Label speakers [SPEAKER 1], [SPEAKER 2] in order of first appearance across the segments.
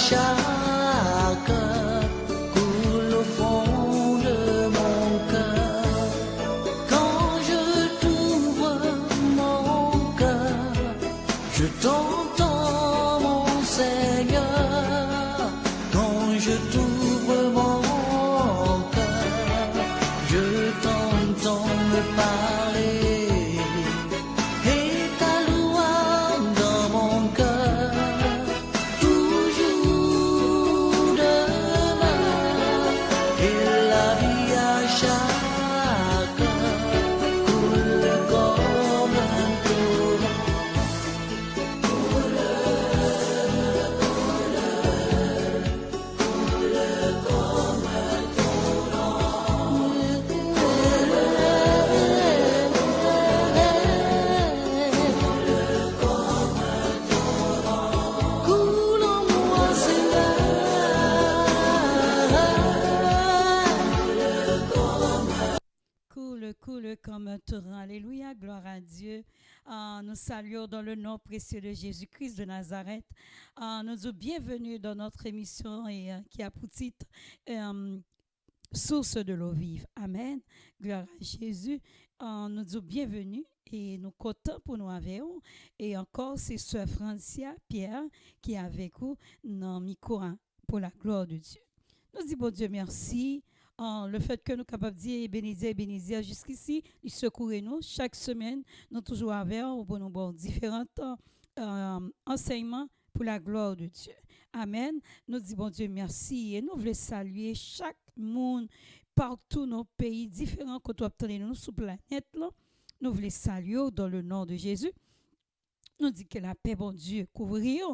[SPEAKER 1] chaque coule au fond de mon cœur. Quand je t'ouvre mon cœur, je t'entends mon Seigneur. Quand je t'ouvre mon cœur, je t'entends me parler. Et ta loi dans mon cœur, toujours demain. Et la vie à chaque coule comme un torrent. Coule en moi, Seigneur.
[SPEAKER 2] Coule comme un torrent. Alléluia, gloire à Dieu. Nous saluons dans le nom précieux de Jésus-Christ de Nazareth. Nous disons bienvenue dans notre émission qui a pour titre Source de l'eau vive. Amen. Gloire à Jésus. Nous disons bienvenue et nous comptons pour nous avec vous. Et encore, c'est Sœur Francia Pierre qui est avec vous dans le micro pour la gloire de Dieu. Nous disons, bon Dieu, merci. Le fait que nous sommes capables de dire bénir jusqu'ici, il secoue nous. Chaque semaine, nous sommes toujours avec vous pour nous voir différents enseignements pour la gloire de Dieu. Amen. Nous disons, bon Dieu, merci. Et nous voulons saluer chaque monde partout dans nos pays différents que nous obtenons sur la planète. Là. Nous voulons saluer dans le nom de Jésus. Nous disons que la paix, bon Dieu, couvrir.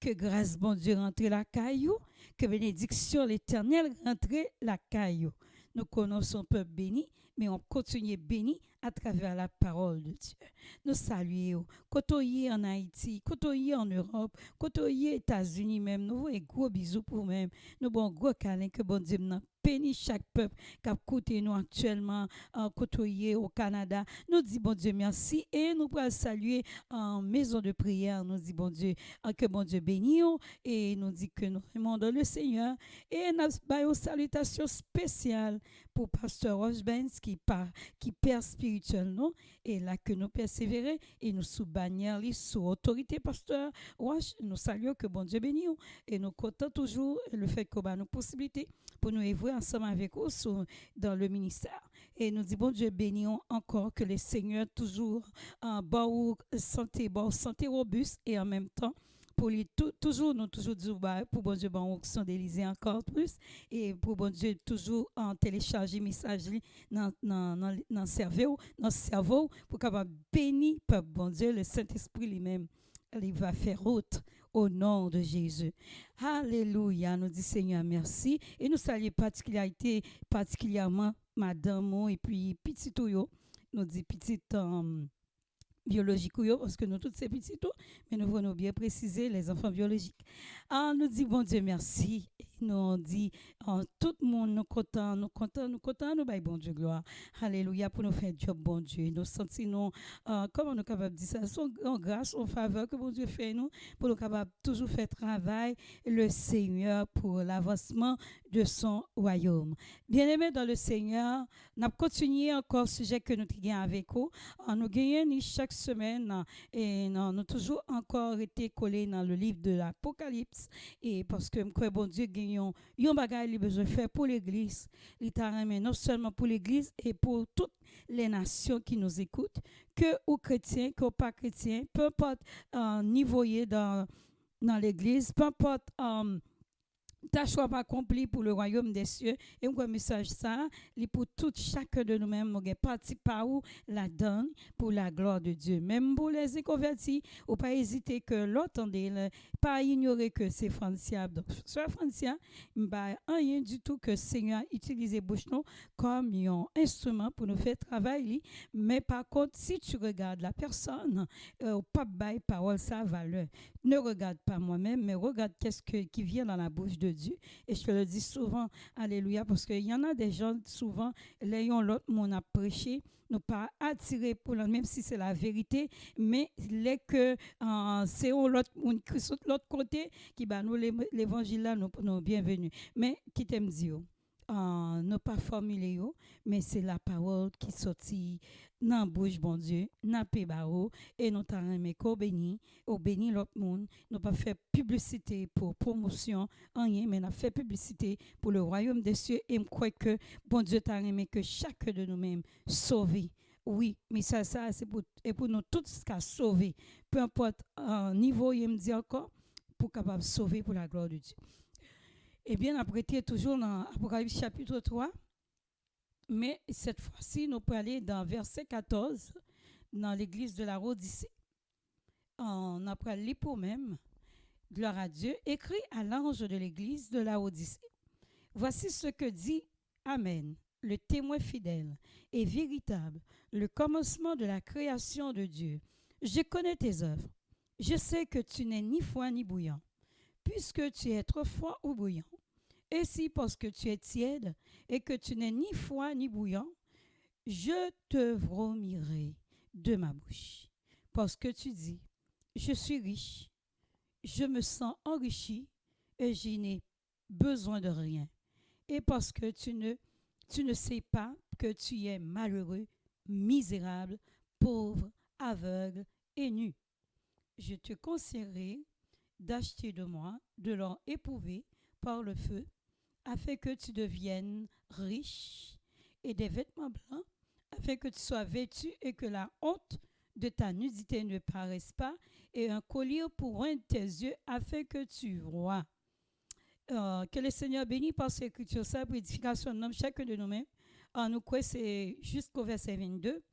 [SPEAKER 2] Que grâce, bon Dieu, rentre la caillou, que bénédiction l'Éternel rentre la caillou. Nous connaissons un peuple béni, mais on continue béni à travers la parole de Dieu. Nous saluons, côtoyer en Haïti, côtoyer en Europe, côtoyer aux États-Unis même. Nous voulons gros bisous pour vous-même. Nous avons gros câlin que bon Dieu nous bénisse chaque peuple qui a côté nous actuellement côtoyer au Canada. Nous disons bon Dieu merci et nous pouvons saluer en maison de prière. Nous disons bon Dieu que bon Dieu bénisse et nous dit que nous aimons le Seigneur et nous avons une salutation spéciale pour Pasteur Roche Benz qui père spirituel nous et là que nous persévérer et nous sous bannière sous autorité Pasteur Roche nous saluons que bon Dieu bénisse et nous comptons toujours le fait qu'on a nos possibilités pour nous évoluer ensemble avec vous dans le ministère. Et nous disons, bon Dieu, bénissons encore que le Seigneur toujours bon santé robuste et en même temps, pour lui toujours dire pour bon Dieu, bon son d'Élysée encore plus et pour bon Dieu, toujours en télécharger message dans le cerveau pour capable bénir peuple bon Dieu, le Saint-Esprit lui-même. Il va faire route au nom de Jésus. Alléluia. Nous disons Seigneur merci. Et nous saluons particulièrement Madame et puis petit Touyo. Nous disons petite biologique parce que nous tous ces petits tout, mais nous voulons bien préciser les enfants biologiques. Nous disons bon Dieu merci. Nous dit tout le monde nous content, nous bail bon Dieu gloire. Alléluia pour nous faire job bon Dieu. Nous sentons comment nous capables de dire ça, son grâce, en faveur que bon Dieu fait nous pour nous capables toujours faire travail le Seigneur pour l'avancement de son royaume. Bien-aimés dans le Seigneur, nous continuons encore sujet que nous avons avec vous. Nous gagnons chaque semaine et nous avons toujours encore été collés dans le livre de l'Apocalypse et parce que bon Dieu gagne un bagage il besoin faire pour l'église, littéralement non seulement pour l'église et pour toutes les nations qui nous écoutent, que aux chrétiens, que aux pas chrétiens, peu importe niveau dans l'église, peu importe ta choix pas accompli pour le royaume des cieux et un message ça li pour tout chacun de nous-mêmes nous parti par où la donne pour la gloire de Dieu même pour les convertis ou pas hésiter que l'entendez pas ignorer que c'est Francia donc sœur Francia pas rien du tout que Seigneur utilise bouche nous comme un instrument pour nous faire travailler mais par contre si tu regardes la personne pas bail parole ça valeur ne regarde pas moi-même mais regarde qui vient dans la bouche de Dieu. Et je te le dis souvent, alléluia, parce qu'il y en a des gens, souvent, l'ayant l'autre monde a prêché, nous pas attirés pour même si c'est la vérité, mais les que c'est l'autre monde qui sont de l'autre côté, qui bah nous l'évangile là, nous bienvenus. Mais qui t'aime dire, nous pas formuler, mais c'est la parole qui sortit dans la bouche, bon Dieu, dans le et nous t'en remet qu'au béni, au béni l'autre monde. Nous pas fait publicité pour promotion, rien, mais nous fait publicité pour le royaume des cieux. Et je crois que bon Dieu t'a remis que chacun de nous-mêmes sauvé. Oui, mais ça c'est pour nous tous qu'à sauver. Peu importe niveau, il me dit encore, pour capable de sauver pour la gloire de Dieu. Eh bien, après, toujours dans Apocalypse chapitre 3, mais cette fois-ci, nous pouvons aller dans verset 14, dans l'église de la Odyssée. On a pris lire pour même, gloire à Dieu, écrit à l'ange de l'église de la Odyssée. Voici ce que dit Amen, le témoin fidèle et véritable, le commencement de la création de Dieu. Je connais tes œuvres. Je sais que tu n'es ni froid ni bouillant. Puisque tu es trop froid ou bouillant, et si parce que tu es tiède et que tu n'es ni froid ni bouillant, je te vomirai de ma bouche. Parce que tu dis, je suis riche, je me sens enrichi et je n'ai besoin de rien. Et parce que tu ne sais pas que tu es malheureux, misérable, pauvre, aveugle et nu. Je te conseillerai d'acheter de moi de l'or éprouvé par le feu, afin que tu deviennes riche, et des vêtements blancs, afin que tu sois vêtu et que la honte de ta nudité ne paraisse pas, et un collier pour un de tes yeux, afin que tu vois. Que le Seigneur bénisse par ces écritures, ça pour édification de nous, chacun de nous-mêmes. Nous croyons c'est jusqu'au verset 22,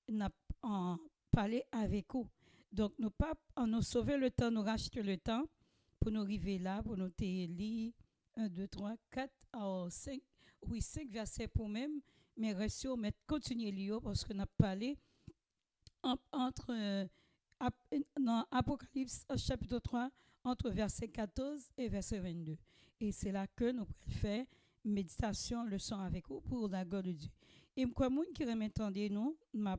[SPEAKER 2] nous avons parlé avec vous. Donc, nous sauver le temps, nous racheter le temps pour nous arriver là, pour nous lire 1, 2, 3, 4, 5, oui, 5 versets pour même, mais restons, mais continuez à lire parce qu'on a parlé dans Apocalypse chapitre 3, entre verset 14 et verset 22. Et c'est là que nous pouvons faire méditation, leçon avec vous pour la gloire de Dieu. Et moi, moun qui remetendez nous, m'a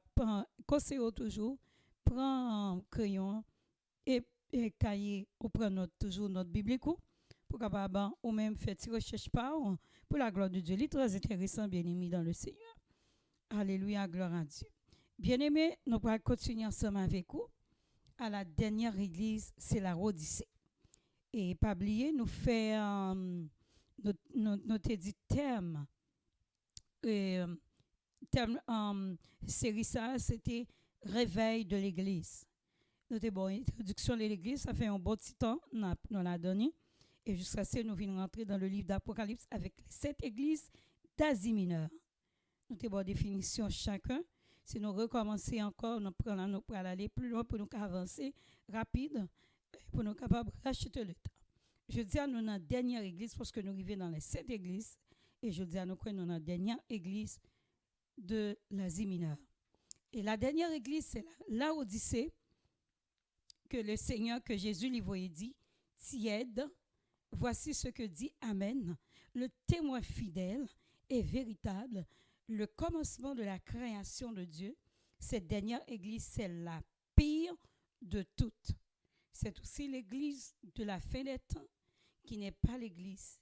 [SPEAKER 2] conseillé toujours, prends un crayon et cahier, ou prend toujours notre Bible pour capable ou même faire une recherche par pour la gloire de Dieu. C'est très intéressant, bien-aimé dans le Seigneur. Alléluia, gloire à Dieu. Bien-aimé, nous allons continuer ensemble avec vous. À la dernière église, c'est la Odyssée. Et pas oublier, nous faisons notre dit thème. Thème série ça, c'était Réveil de l'église. Nous avons bon, introduction de l'église, ça fait un bon petit temps, nous l'a donné. Et jusqu'à ce nous venons rentrer dans le livre d'Apocalypse avec les 7 églises d'Asie mineure. Nous avons une définition chacun. Si nous recommencer encore, nous allons aller plus loin pour nous avancer rapide, pour nous capables de racheter le temps. Je dis à nous dans la dernière église, parce que nous arrivons dans les 7 églises, et je dis à nous que nous dans la dernière église de l'Asie mineure. Et la dernière église, c'est la Odyssée, que le Seigneur, que Jésus lui voyait dit, tiède, voici ce que dit Amen, le témoin fidèle et véritable, le commencement de la création de Dieu. Cette dernière église, c'est la pire de toutes. C'est aussi l'église de la fin des temps, qui n'est pas l'église.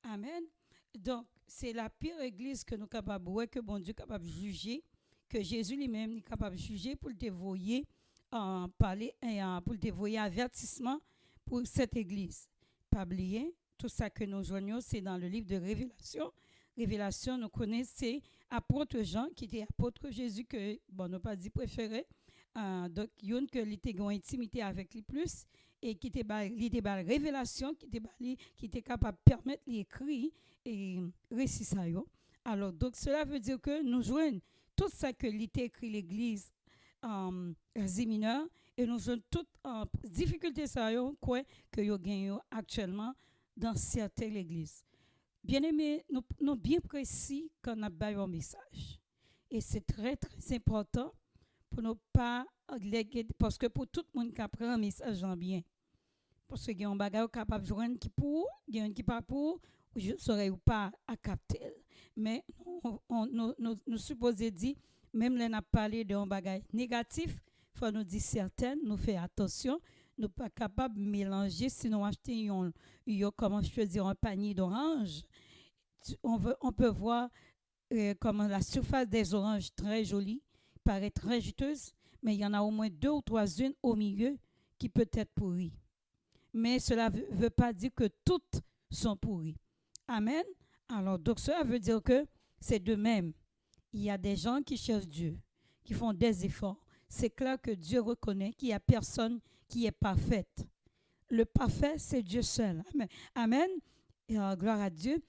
[SPEAKER 2] Amen. Donc, c'est la pire église que nous sommes capables de voir, que bon Dieu est capable de juger, que Jésus lui-même est capable de juger pour le dévoyer, parler, pour le dévoyer avertissement pour cette église. Pas oublier, tout ça que nous joignons, c'est dans le livre de Révélation. Révélation, nous connaissons apôtre Jean, qui était apôtre Jésus, que, bon, nous pas dit préféré. Donc, il y a que était en intimité avec lui plus, et qui était la révélation, qui était capable de permettre l'écrit et récit ça. Alors, donc, cela veut dire que nous joignons tout ça que l'était écrit l'église Asie mineure, et nous joignons toutes difficultés ça quoi que nous gagnons actuellement dans certaines églises. Bien-aimés, nous bien précis quand on a baillé un message. Et c'est très, très important pour ne pas léguer, parce que pour tout le monde qui apprend un message en bien, Parce que il y a un bagage capable de joindre qui pour, il y a un qui pas pour, je saurais ou pas à capter. Mais nous supposons dire, même là, on a parlé d'un bagage négatif, il faut nous dire certaines, nous faire attention, nous pas capable de mélanger, sinon acheter comment je peux dire, un panier d'oranges. On peut voir comment la surface des oranges très jolie, paraît très juteuse, mais il y en a au moins deux ou trois unes au milieu qui peut être pourries. Mais cela ne veut pas dire que toutes sont pourries. Amen. Alors, donc cela veut dire que c'est de même. Il y a des gens qui cherchent Dieu, qui font des efforts. C'est clair que Dieu reconnaît qu'il n'y a personne qui est parfaite. Le parfait, c'est Dieu seul. Amen. Amen. Et, gloire à Dieu.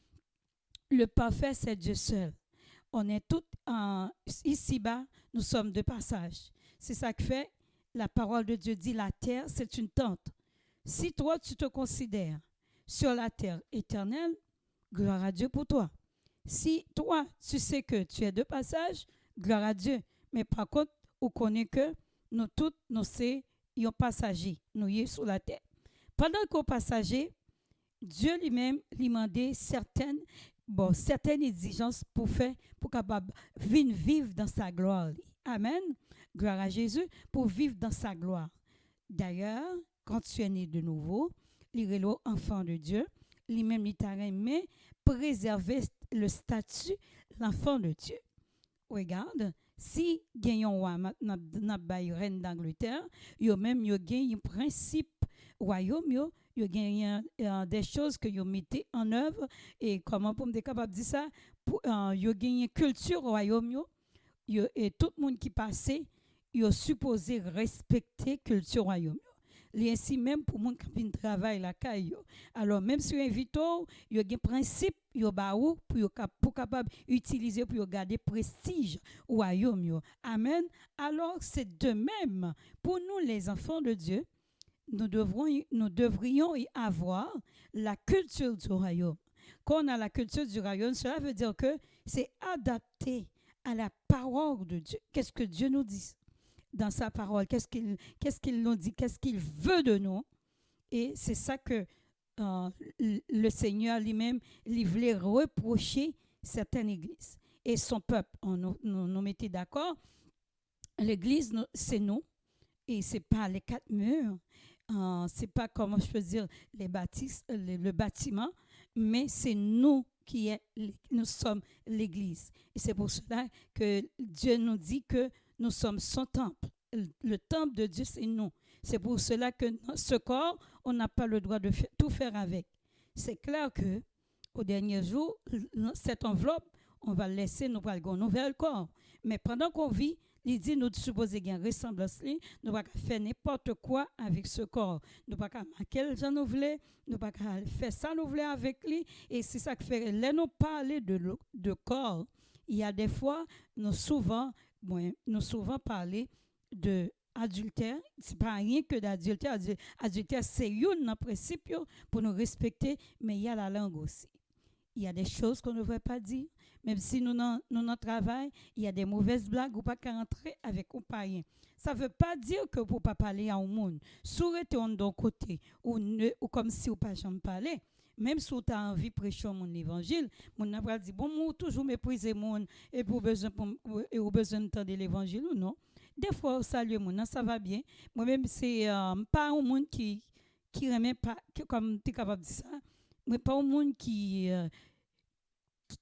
[SPEAKER 2] Le parfait, c'est Dieu seul. On est tous ici-bas, nous sommes de passage. C'est ça que fait la parole de Dieu dit la terre, c'est une tente. Si toi, tu te considères sur la terre éternelle, gloire à Dieu pour toi. Si toi, tu sais que tu es de passage, gloire à Dieu. Mais par contre, on connaît que nous tous, nous sommes passagers, nous sommes sur la terre. Pendant qu'on passager, Dieu lui-même lui demandait certaines exigences pour capable vivre dans sa gloire. Amen. Gloire à Jésus pour vivre dans sa gloire. D'ailleurs, quand tu es né de nouveau, il est enfant de Dieu, lui-même il t'a aimé préserver le statut l'enfant de Dieu. Regarde, si gagnons roi n'a reine d'Angleterre, yo même yo gagne un principe royaume yo gagne des choses que yo mettez en œuvre et comment pour me capable de dire ça pour yo gagne culture royaume et tout le monde qui passait yo supposé respecter culture royaume. Li ainsi même pour moun qui vinn travail la caille. Alors même si invito, yo gen principe yo ba ou pour capable utiliser pour garder prestige royaume yo. Amen. Alors c'est de même pour nous les enfants de Dieu, nous devrions y avoir la culture du royaume. Quand on a la culture du royaume, cela veut dire que c'est adapté à la parole de Dieu. Qu'est-ce que Dieu nous dit dans sa parole? Qu'est-ce qu'il nous dit? Qu'est-ce qu'il veut de nous? Et c'est ça que le Seigneur lui-même il voulait reprocher certaines églises. Et son peuple, nous mettait d'accord. L'église, c'est nous. Et c'est pas les quatre murs. C'est pas, comment je peux dire, le bâtiment, mais c'est nous nous sommes l'église. Et c'est pour cela que Dieu nous dit que nous sommes son temple. Le temple de Dieu, c'est nous. C'est pour cela que ce corps, on n'a pas le droit de tout faire avec. C'est clair que au dernier jour, cette enveloppe, on va laisser nous parler un nouvel corps. Mais pendant qu'on vit, il dit nous supposons qu'il y a une ressemblance, nous ne pouvons pas faire n'importe quoi avec ce corps. Nous ne pouvons pas marquer les gens nous voulons, nous ne pouvons pas faire ça nous voulons avec lui. Et c'est ça que fait, là nous parler de corps, il y a des fois, nous souvent parler de adultère, c'est pas rien que d'adultère. Adultère, c'est un principe pour nous respecter, mais il y a la langue aussi. Il y a des choses qu'on ne devrait pas dire. Même si nous dans travail, il y a des mauvaises blagues ou pas qu'à rentrer avec un païen. Ça ne veut pas dire que pour ne pas parler à un monde, souhaiter on d'un côté ou comme si ou pas jamais parler. Même si tu as envie de prêcher mon évangile, mon n'a pas dit bon, moi toujours mépriser mon et pour besoin d'entendre l'évangile ou non. Des fois, saluer mon, ça va bien. Moi-même, c'est pas un monde qui remet pas, comme tu es capable de dire ça, mais pas un monde qui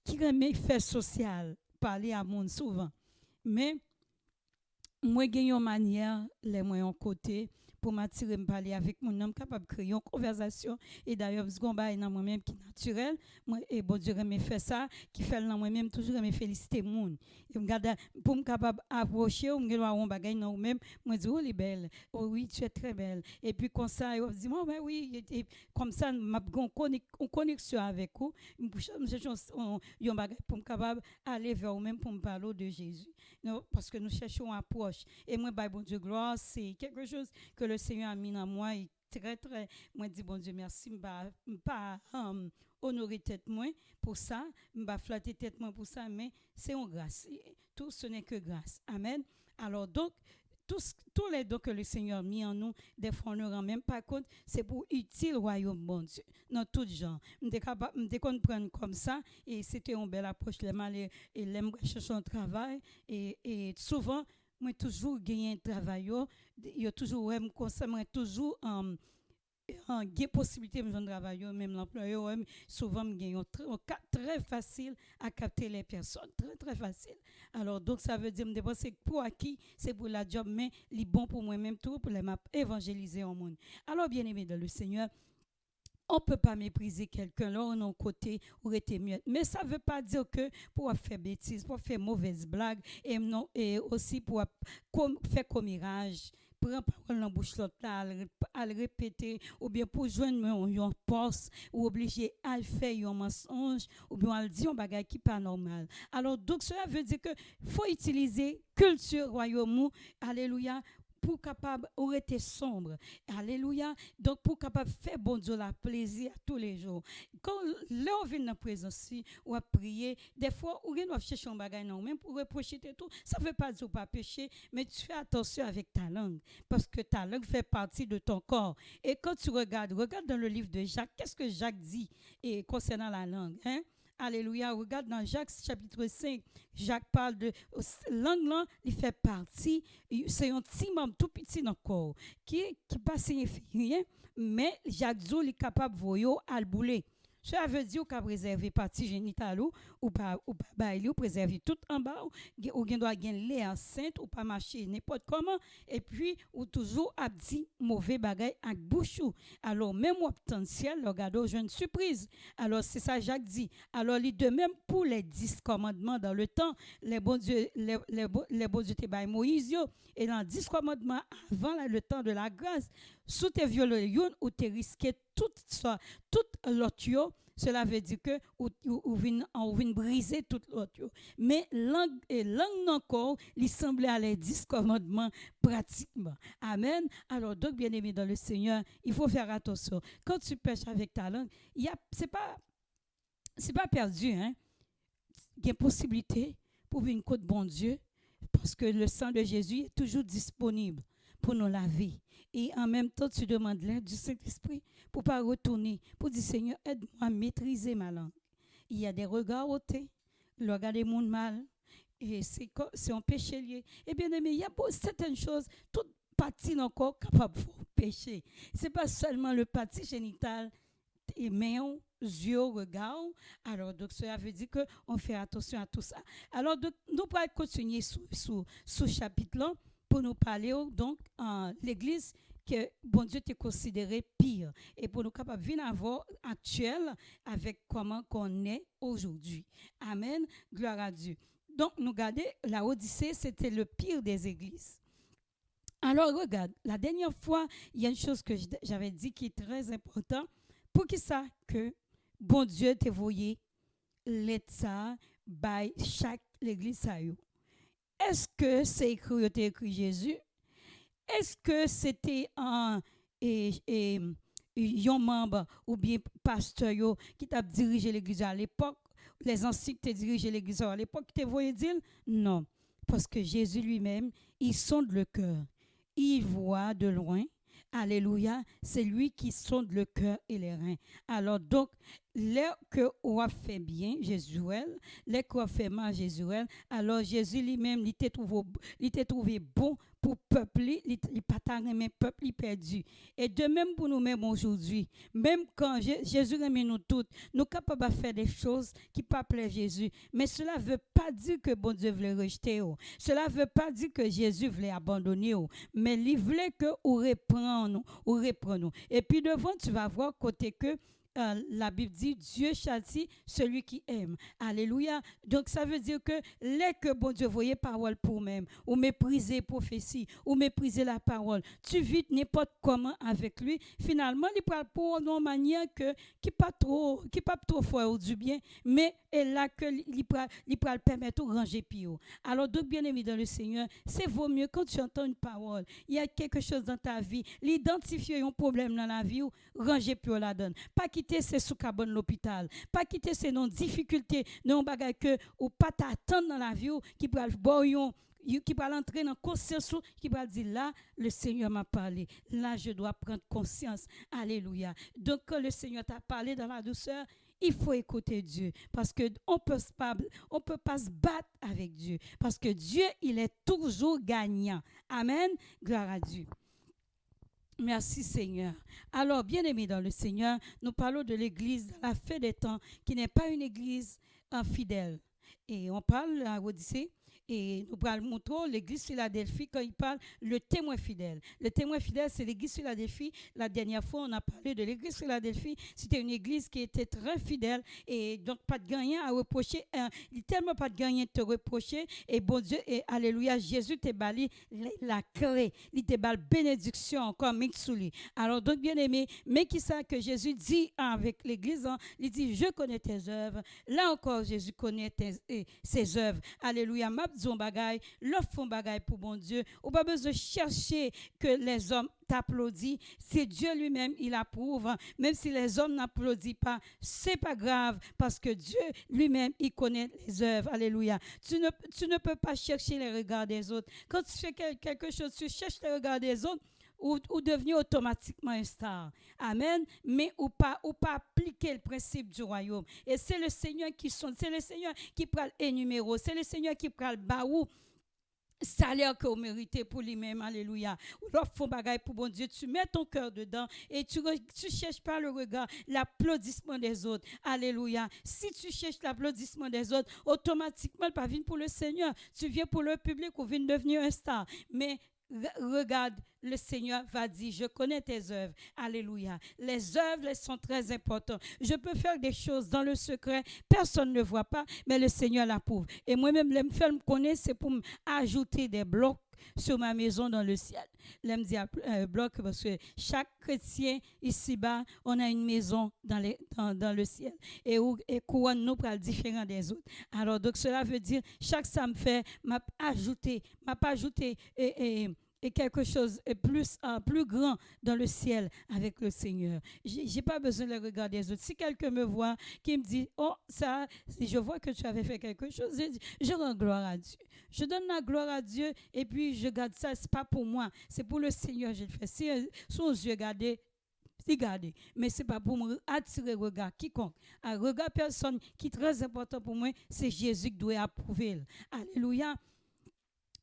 [SPEAKER 2] remet fait social, parler à monde souvent. Mais moi, j'ai une manière, les moyens côté, pour m'attirer, me parler avec mon homme, capable de créer une conversation. Et d'ailleurs, parce qu'on va dans moi-même qui est naturel, moi, et bon Dieu, me fait ça, qui fait dans moi-même, toujours me féliciter moun. Et me garde, pour me capable approcher, ou me garde un bagage dans moi-même, moi dis, oh, elle est belle. Oh oui, tu es très belle. Et puis, comme ça, on dit, oh, ben oui, et comme ça, m'a en connexion avec vous. Je cherche un bagage pour me capable aller vers vous-même pour me parler de Jésus. Non, parce que nous cherchons une approche. Et moi, bon Dieu, gloire, c'est quelque chose que le Seigneur a mis dans moi. Et très, moi, dis bon Dieu, merci. Je ne pas honorer tête moi pour ça. Je ne pas flatter tête moi pour ça. Mais c'est une grâce. Tout ce n'est que grâce. Amen. Alors, donc, tous les dons que le Seigneur a mis en nous, des fois on ne rend même pas compte, c'est pour utile royaume bon Dieu, dans tout genre. Je qu'on prendre comme ça, et c'était une belle approche, les mal et l'aime chercher un travail, et souvent, moi toujours gagné un travail, yo toujours ouais, moi toujours une possibilité de travailler, même l'employeur, souvent, très facile à capter les personnes, très, très facile. Alors, donc, ça veut dire, c'est pour qui, c'est pour la job, mais c'est bon pour moi-même, tout, pour les évangéliser au monde. Alors, bien aimé dans le Seigneur, on ne peut pas mépriser quelqu'un là, on a côté ou était mieux. Mais ça ne veut pas dire que pour faire bêtises, pour faire mauvaise blague, et, non, et aussi pour faire commérage, prendre parole dans la bouche l'autre, à le répéter, ou bien pour joindre un poste, ou obligé à le faire un mensonge, ou bien à le dire un bagage qui n'est pas normal. Alors, donc, cela veut dire qu'il faut utiliser culture royaume, alléluia, pour capable aurait été sombre. Alléluia. Donc pour capable faire bon Dieu la plaisir tous les jours. Quand l'on vient dans la présence ou à prier, des fois on doit chercher un bagage non même pour reprocher tout. Ça ne veut pas dire pas pécher, mais tu fais attention avec ta langue parce que ta langue fait partie de ton corps. Et quand tu regarde dans le livre de Jacques, qu'est-ce que Jacques dit et concernant la langue, hein? Alléluia. Regarde dans Jacques chapitre 5, Jacques parle de langue là, il fait partie, c'est un petit membre tout petit dans le corps qui pas signifie rien, mais Jacques dit il est capable voyo à le bouler. Ça veut dire qu'on préserver partie génitale ou pas ou préserver tout en bas ou doit gagner lait enceinte ou pas marcher n'importe comment et puis ou toujours a dit mauvais bagay avec bouche. Alors même au potentiel regarde jeune surprise. Alors c'est ça Jacques dit. Alors il de même pour les 10 commandements dans le temps les bons dieux les bons dieux te bail Moïse yo, et dans 10 commandements avant le temps de la grâce sous tes violons ou te risquer tout l'autre, cela veut dire que on vient briser tout l'autre. Mais langue encore, il semblait à les 10 commandements pratiquement. Amen. Alors donc bien aimé dans le Seigneur, il faut faire attention. Quand tu pêches avec ta langue, c'est pas perdu, hein. Il y a possibilité pour venir contre bon Dieu parce que le sang de Jésus est toujours disponible pour nous laver. Et en même temps, tu demandes l'aide du Saint-Esprit pour ne pas retourner, pour dire Seigneur, aide-moi à maîtriser ma langue. Il y a des regards ôtés, le regard des mondes mal, et c'est un péché lié. Et bien aimé, il y a certaines choses, toute partie dans le corps capable de pécher. Ce n'est pas seulement le partie génital, et mains, yeux, regard. Alors, donc, cela veut dire qu'on fait attention à tout ça. Alors, donc, nous pourrons continuer sous ce chapitre-là pour nous parler, donc, l'Église que bon Dieu t'a considéré pire et pour nous capables de venir avoir actuel avec comment qu'on est aujourd'hui. Amen. Gloire à Dieu. Donc, nous regardons, la Odyssée, c'était le pire des églises. Alors, regarde, la dernière fois, il y a une chose que j'avais dit qui est très importante. Pour qui ça que bon Dieu t'a voyé l'état by chaque l'église ça yo. Est-ce que c'est écrit Jésus? Est-ce que c'était un membre ou bien pasteur qui t'a dirigé l'église à l'époque, les anciens qui t'a dirigé l'église à l'époque qui t'a voyé dire? Non, parce que Jésus lui-même, il sonde le cœur. Il voit de loin. Alléluia, c'est lui qui sonde le cœur et les reins. Alors donc, les que on a fait bien, Jésus, les qu'on a fait mal, Jésus, alors Jésus lui-même, il t'a trouvé bon pour peuple, il pas même peuple perdu. Et de même pour nous-mêmes aujourd'hui, même quand Jésus remet nous toutes, nous sommes capables de faire des choses qui ne plaisent pas Jésus. Mais cela ne veut pas dire que bon Dieu voulait rejeter. Cela ne veut pas dire que Jésus voulait abandonner. Mais il voulait que nous reprenions. Et puis devant, tu vas voir côté que la Bible dit Dieu châtie celui qui aime. Alléluia. Donc ça veut dire que les que bon Dieu voyait parole pour même, ou mépriser prophétie, ou mépriser la parole, tu vis n'importe comment avec lui, finalement il parle pour une manière qui pas trop faire du bien, mais est là que il parle permettre de ranger pire. Alors donc bien aimé dans le Seigneur, c'est vaut mieux quand tu entends une parole, il y a quelque chose dans ta vie, l'identifier un problème dans la vie ou ranger pire la donne. Pas quitter ces sous-cabane l'hôpital, pas quitter ces non difficultés, non bagages que ou pas t'attendre dans la vie qui peut boyon qui va entrer dans la conscience, qui va dire là, le Seigneur m'a parlé. Là, je dois prendre conscience. Alléluia. Donc, quand le Seigneur t'a parlé dans la douceur, il faut écouter Dieu parce qu'on on peut pas se battre avec Dieu parce que Dieu, il est toujours gagnant. Amen. Gloire à Dieu. Merci Seigneur. Alors, bien-aimés dans le Seigneur, nous parlons de l'Église dans la fin des temps qui n'est pas une Église infidèle. Et on parle à Odyssée. Et nous parlons montrer l'église Philadelphie quand il parle le témoin fidèle. Le témoin fidèle, c'est l'église Philadelphie. La dernière fois, on a parlé de l'église Philadelphie. C'était une église qui était très fidèle et donc pas de gagnant à reprocher. Il n'y a tellement pas de gagnant de te reprocher. Et bon Dieu, et alléluia, Jésus t'a bali la clé. Il t'a bali bénédiction encore, Mixouli. Alors donc, bien aimé, mais qui ça que Jésus dit avec l'église, il dit, je connais tes œuvres. Là encore, Jésus connaît ses œuvres. Alléluia. Zon bagay, l'offre font bagay pour bon Dieu. Ou pas besoin de chercher que les hommes t'applaudissent. C'est Dieu lui-même, il approuve. Même si les hommes n'applaudissent pas, c'est pas grave parce que Dieu lui-même, il connaît les œuvres. Alléluia. Tu ne peux pas chercher les regards des autres. Quand tu fais quelque chose, tu cherches les regards des autres, ou devenir automatiquement un star. Amen. Mais ou pas appliquer le principe du royaume. Et c'est le Seigneur c'est le Seigneur qui prend le numéro, c'est le Seigneur qui prend le baou. Salaire que vous méritez pour lui-même, alléluia. Ou l'offre font bagaille pour bon Dieu, tu mets ton cœur dedans et tu cherches pas le regard, l'applaudissement des autres, alléluia. Si tu cherches l'applaudissement des autres, automatiquement, pas venir pour le Seigneur, tu viens pour le public ou viens devenir un star. Mais regarde, le Seigneur va dire, je connais tes œuvres. Alléluia. Les œuvres, elles sont très importantes. Je peux faire des choses dans le secret, personne ne voit pas, mais le Seigneur l'approuve. Et moi-même, le faire me connaître, c'est pour ajouter des blocs sur ma maison dans le ciel. Là, me dit bloc parce que chaque chrétien ici-bas, on a une maison dans le ciel. Et couronne nous pour différent des autres. Alors, donc, cela veut dire, chaque ça me fait, m'a pas ajouté et quelque chose de plus grand dans le ciel avec le Seigneur. J'ai pas besoin de regarder les autres. Si quelqu'un me voit, qui me dit, oh, ça, si je vois que tu avais fait quelque chose, je rends gloire à Dieu. Je donne la gloire à Dieu et puis je garde ça. C'est pas pour moi, c'est pour le Seigneur. Je le fais. Si son yeux gardés, regardez, mais c'est pas pour me attirer regard quiconque. Un regard personne qui est très important pour moi, c'est Jésus qui doit approuver. Alléluia.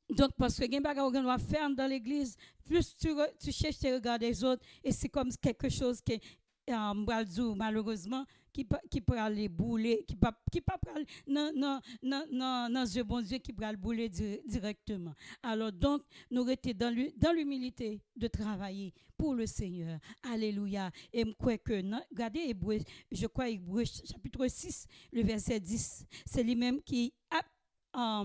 [SPEAKER 2] Donc, parce que quelqu'un doit faire dans l'église, plus tu cherches les regards des autres, et c'est comme quelque chose qui, malheureusement, qui peut aller bouler, qui peut aller dans ce bon Dieu qui peut aller bouler directement. Alors, donc, nous étions dans l'humilité de travailler pour le Seigneur. Alléluia. Et je crois que, regardez Hébreu, je crois Hébreu chapitre 6, le verset 10, c'est lui-même qui a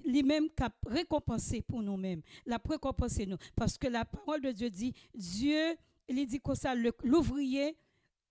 [SPEAKER 2] lui-même qui a récompensé pour nous-mêmes, la récompensé nous. Parce que la parole de Dieu dit, Dieu, il dit que ça, l'ouvrier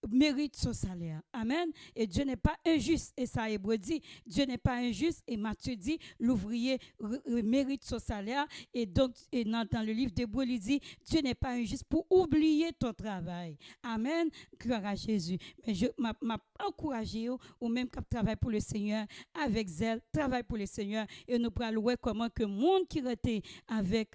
[SPEAKER 2] mérite son salaire. Amen. Et Dieu n'est pas injuste. Et ça, Hébreu dit, Dieu n'est pas injuste. Et Matthieu dit, l'ouvrier mérite son salaire. Et donc, dans le livre d'Hébreu, il dit, Dieu n'est pas injuste pour oublier ton travail. Amen. Gloire à Jésus. Mais je m'encourage ou même qui travaille pour le Seigneur avec zèle, travaille pour le Seigneur. Et nous pourrons voir comment que le monde qui était avec,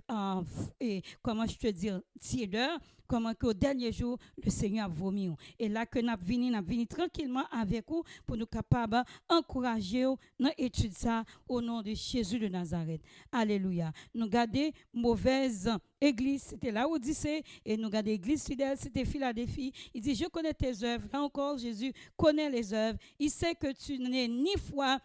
[SPEAKER 2] et comment je te dis, tièdeur, comment qu'au dernier jour, le Seigneur a vomi. Et là que nous venons tranquillement avec vous pour nous capables d'encourager dans l'étude ça au nom de Jésus de Nazareth. Alléluia. Nous gardons mauvaise église, c'était là Odyssée, et nous gardons église fidèle, c'était Philadelphie. Il dit, je connais tes œuvres. Là encore, Jésus connaît les œuvres. Il sait que tu n'es ni foi,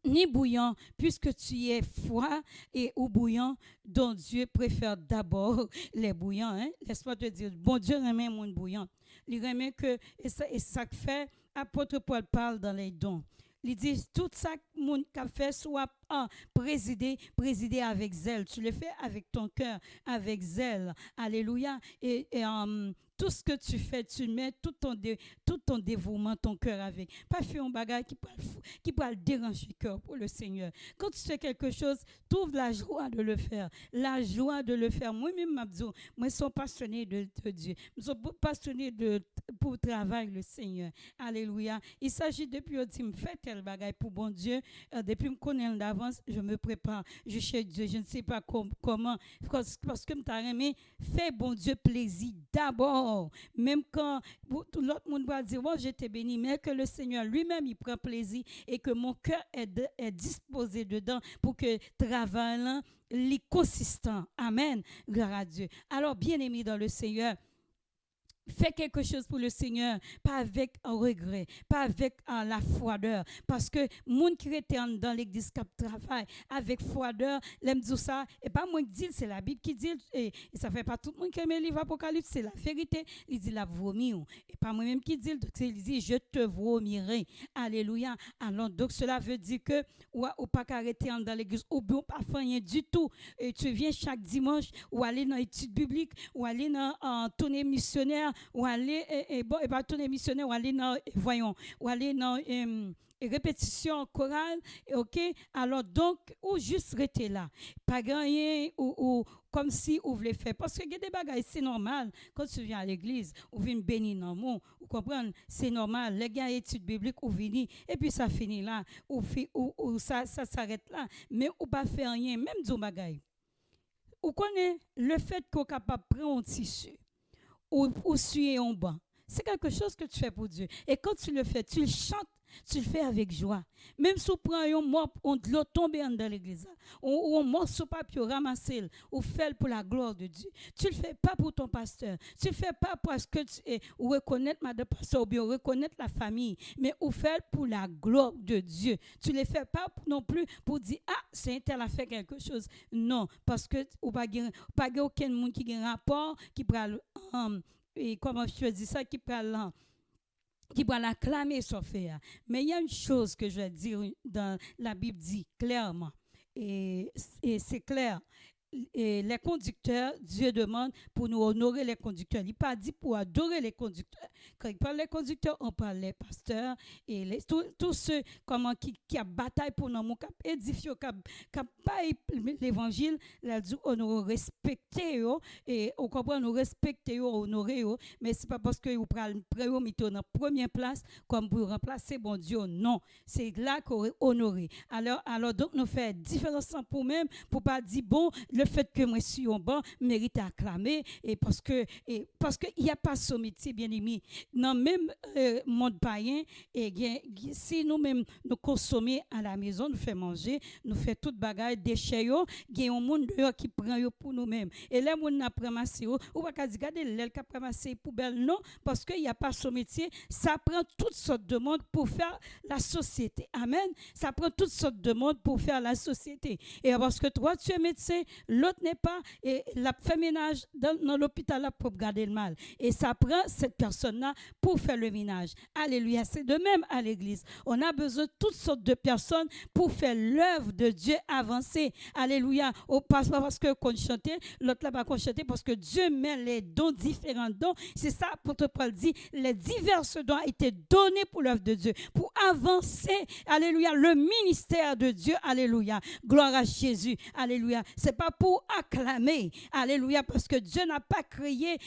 [SPEAKER 2] ni bouillant, puisque tu es froid et ou bouillant, dont Dieu préfère d'abord les bouillants. Hein? Laisse-moi te dire, bon Dieu remet mon bouillant. Il remet que, et ça fait, apôtre Paul parle dans les dons. Il dit, tout ça que mon fait soit présider avec zèle. Tu le fais avec ton cœur, avec zèle. Alléluia. Et tout ce que tu fais, tu mets tout tout ton dévouement, ton cœur avec. Pas faire un bagage qui peut le déranger le cœur pour le Seigneur. Quand tu fais quelque chose, trouve la joie de le faire. La joie de le faire. Moi-même, Mabzo, moi, je suis passionné de Dieu. Je suis passionné pour travailler le Seigneur. Alléluia. Il s'agit depuis que je fais tel bagage pour bon Dieu. Depuis que je connais d'avance, je me prépare. Je cherche Dieu. Je ne sais pas comment. Parce que je t'ai aimé, fais bon Dieu plaisir d'abord. Même quand tout l'autre monde va dire, oh, je t'ai béni, mais que le Seigneur lui-même, il prend plaisir et que mon cœur est disposé dedans pour que travail là, consistant. Amen. Gloire à Dieu. Alors, bien-aimé dans le Seigneur, fais quelque chose pour le Seigneur, pas avec un regret, pas avec la froideur. Parce que moun qui était dans l'église qui travaille avec froideur, l'aime dire ça, et pas moi qui dis, c'est la Bible qui dit, et ça fait pas tout le monde qui aime le livre Apocalypse, c'est la vérité. Il dit la vomi, et pas moi-même qui dit, donc il dit, je te vomirai. Alléluia. Alors, donc cela veut dire que, ou pas qu'arrêter dans l'église, ou bien pas faire rien du tout. Et tu viens chaque dimanche, ou aller dans l'étude biblique, ou aller dans tournée missionnaire, ou aller et pas tourner missionnaire ou aller dans voyons ou aller dans répétition chorale, OK, alors donc ou juste rester là pas gagner ou comme si vous voulez faire parce que il y a des bagages c'est normal quand tu viens à l'église ou viens bénir dans mon vous comprenez c'est normal les gars études bibliques ou venir et puis ça finit là ou ça s'arrête là mais ou pas faire rien même du bagage ou connaît le fait qu'on capable prendre un tissu ou suer en banc. C'est quelque chose que tu fais pour Dieu. Et quand tu le fais, tu le chantes, tu le fais avec joie. Même si tu prends un mot, on te tombe dans l'église, ou un morceau papier, ramasser, ou fait pour la gloire de Dieu. Tu ne le fais pas pour ton pasteur. Tu ne le fais pas parce que tu reconnaître madame pasteur ou bien reconnaître la famille, mais ou fait pour la gloire de Dieu. Tu ne le fais pas non plus pour dire, ah, c'est un tel a fait quelque chose. Non, parce que ou pas aucun monde qui a un rapport, qui prend et comment je dis ça, qui va l'acclamer sur faire. Mais il y a une chose que je vais dire dans la Bible dit clairement, et c'est clair. Et les conducteurs, Dieu demande pour nous honorer les conducteurs. Il n'a pas dit pour adorer les conducteurs. Quand il parle des conducteurs, on parle des pasteurs et tous ceux qui a bataille pour nous, qui a édifié, qui a pas l'évangile. Il a dit on nous respecter et on comprend nous respecter, honorer. Mais ce n'est pas parce que vous prenez en première place comme pour remplacer bon Dieu. Non, c'est là qu'on est honoré. Alors donc nous faisons différence pour même pour pas dire bon le fait que moi suis en banc mérite à acclamer et parce que il y a pas ce métier bien aimé dans même monde païen et si nous même nous consommer à la maison nous fait manger nous fait toute bagaille déchets yo il y a un monde dehors qui prend yo pour nous mêmes et les monde n'a ramasser ou pas dire regarder l'aile qui ramasser poubelle non parce que il y a pas ce métier ça prend toutes sortes de monde pour faire la société amen ça prend toutes sortes de monde pour faire la société et parce que toi tu es médecin l'autre n'est pas et la fait ménage dans l'hôpital là pour garder le mal et ça prend cette personne là pour faire le ménage alléluia c'est de même à l'église on a besoin de toutes sortes de personnes pour faire l'œuvre de Dieu avancer alléluia pas parce que qu'on chantait l'autre là pas qu'on chantait parce que Dieu met les dons différents dons c'est ça pour te Paul dit les divers dons ont été donnés pour l'œuvre de Dieu pour avancer alléluia le ministère de Dieu alléluia gloire à Jésus alléluia c'est pas pour acclamer alléluia parce que Dieu n'a pas créé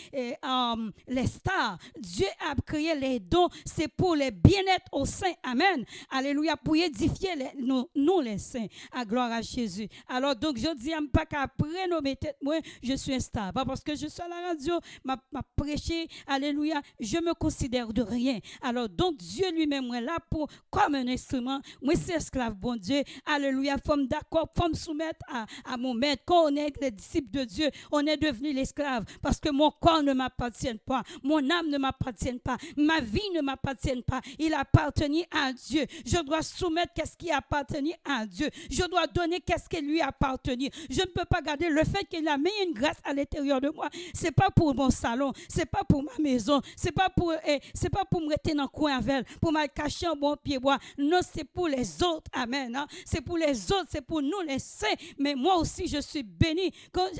[SPEAKER 2] les stars Dieu a créé les dons c'est pour les bien-être aux saints amen alléluia pour édifier nous les saints à gloire à Jésus alors donc je dis pas qu'à prénommer tête moi je suis un star pas parce que je suis à la radio m'a prêché alléluia je me considère de rien alors donc Dieu lui-même moi là pour comme un instrument moi c'est esclave bon Dieu alléluia femme d'accord femme soumettre à mon maître quand on est les disciples de Dieu on est devenu l'esclave parce que mon corps ne m'appartient pas mon âme ne m'appartient pas ma vie ne m'appartient pas il appartenait à Dieu je dois soumettre qu'est-ce qui appartenait à Dieu je dois donner qu'est-ce qui lui appartenait je ne peux pas garder le fait qu'il a mis une grâce à l'intérieur de moi c'est pas pour mon salon c'est pas pour ma maison c'est pas pour me rester dans le coin avec pour me cacher en bon pied bois non c'est pour les autres amen hein? C'est pour les autres c'est pour nous les saints mais moi aussi je suis béni.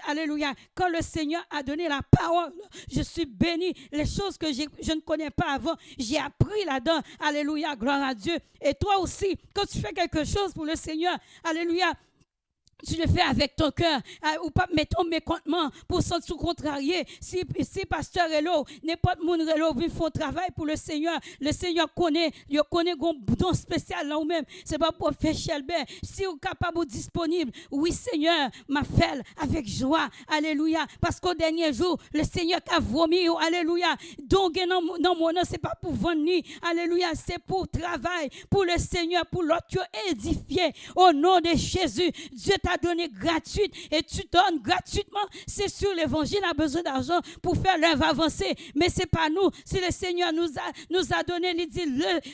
[SPEAKER 2] Alléluia. Quand le Seigneur a donné la parole, je suis béni. Les choses que je ne connais pas avant, j'ai appris là-dedans. Alléluia. Gloire à Dieu. Et toi aussi, quand tu fais quelque chose pour le Seigneur, alléluia, tu le fais avec ton cœur, ou pas mettre ton mécontentement pour s'en contrarier. Si pasteur est là, n'importe monde est là, ils font travail pour le Seigneur connaît, il connaît un don spécial là ou même. C'est pas pour faire Shelbert. Si vous êtes capable ou disponible, oui Seigneur, m'a fait avec joie. Alléluia. Parce qu'au dernier jour, le Seigneur a vomi. Alléluia. Donc non mon nom, c'est pas pour vendre ni. Alléluia. C'est pour travail, pour le Seigneur, pour l'autre édifié. Au nom de Jésus, Dieu t'a donné gratuite et tu donnes gratuitement. C'est sûr, l'évangile a besoin d'argent pour faire l'œuvre avancer, mais c'est pas nous. Si le Seigneur nous a donné, il dit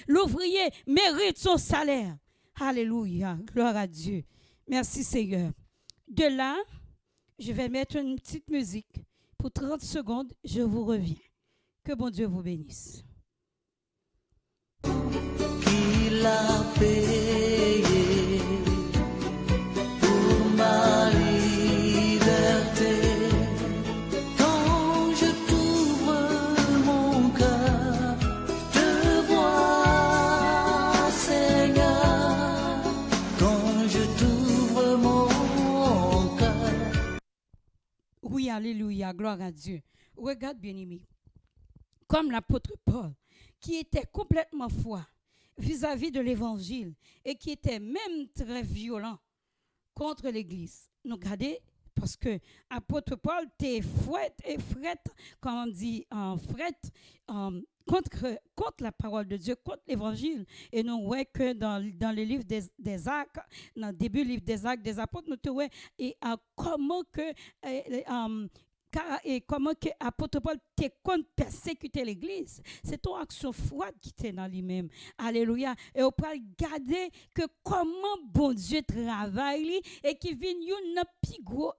[SPEAKER 2] l'ouvrier mérite son salaire. Alléluia, gloire à Dieu. Merci Seigneur. De là, je vais mettre une petite musique pour 30 secondes. Je vous reviens. Que bon Dieu vous bénisse.
[SPEAKER 1] Qu'il a payé ma liberté. Quand je t'ouvre mon cœur, te vois Seigneur. Quand je t'ouvre mon cœur.
[SPEAKER 2] Oui, alléluia, gloire à Dieu. Regarde bien aimé, comme l'apôtre Paul, qui était complètement foi vis-à-vis de l'évangile et qui était même très violent contre l'Église. Nous regardez, parce que l'apôtre Paul était frette, comme on dit, contre la parole de Dieu, contre l'Évangile. Et nous voyons que dans le livre des Actes, dans le début du livre des Actes des apôtres, nous voyons comment que et comment que l'apôtre Paul était contre persécuter l'église. C'est ton action froide qui était dans lui-même. Alléluia. Et on peut regarder que comment bon Dieu travaille et qui vient un plus gros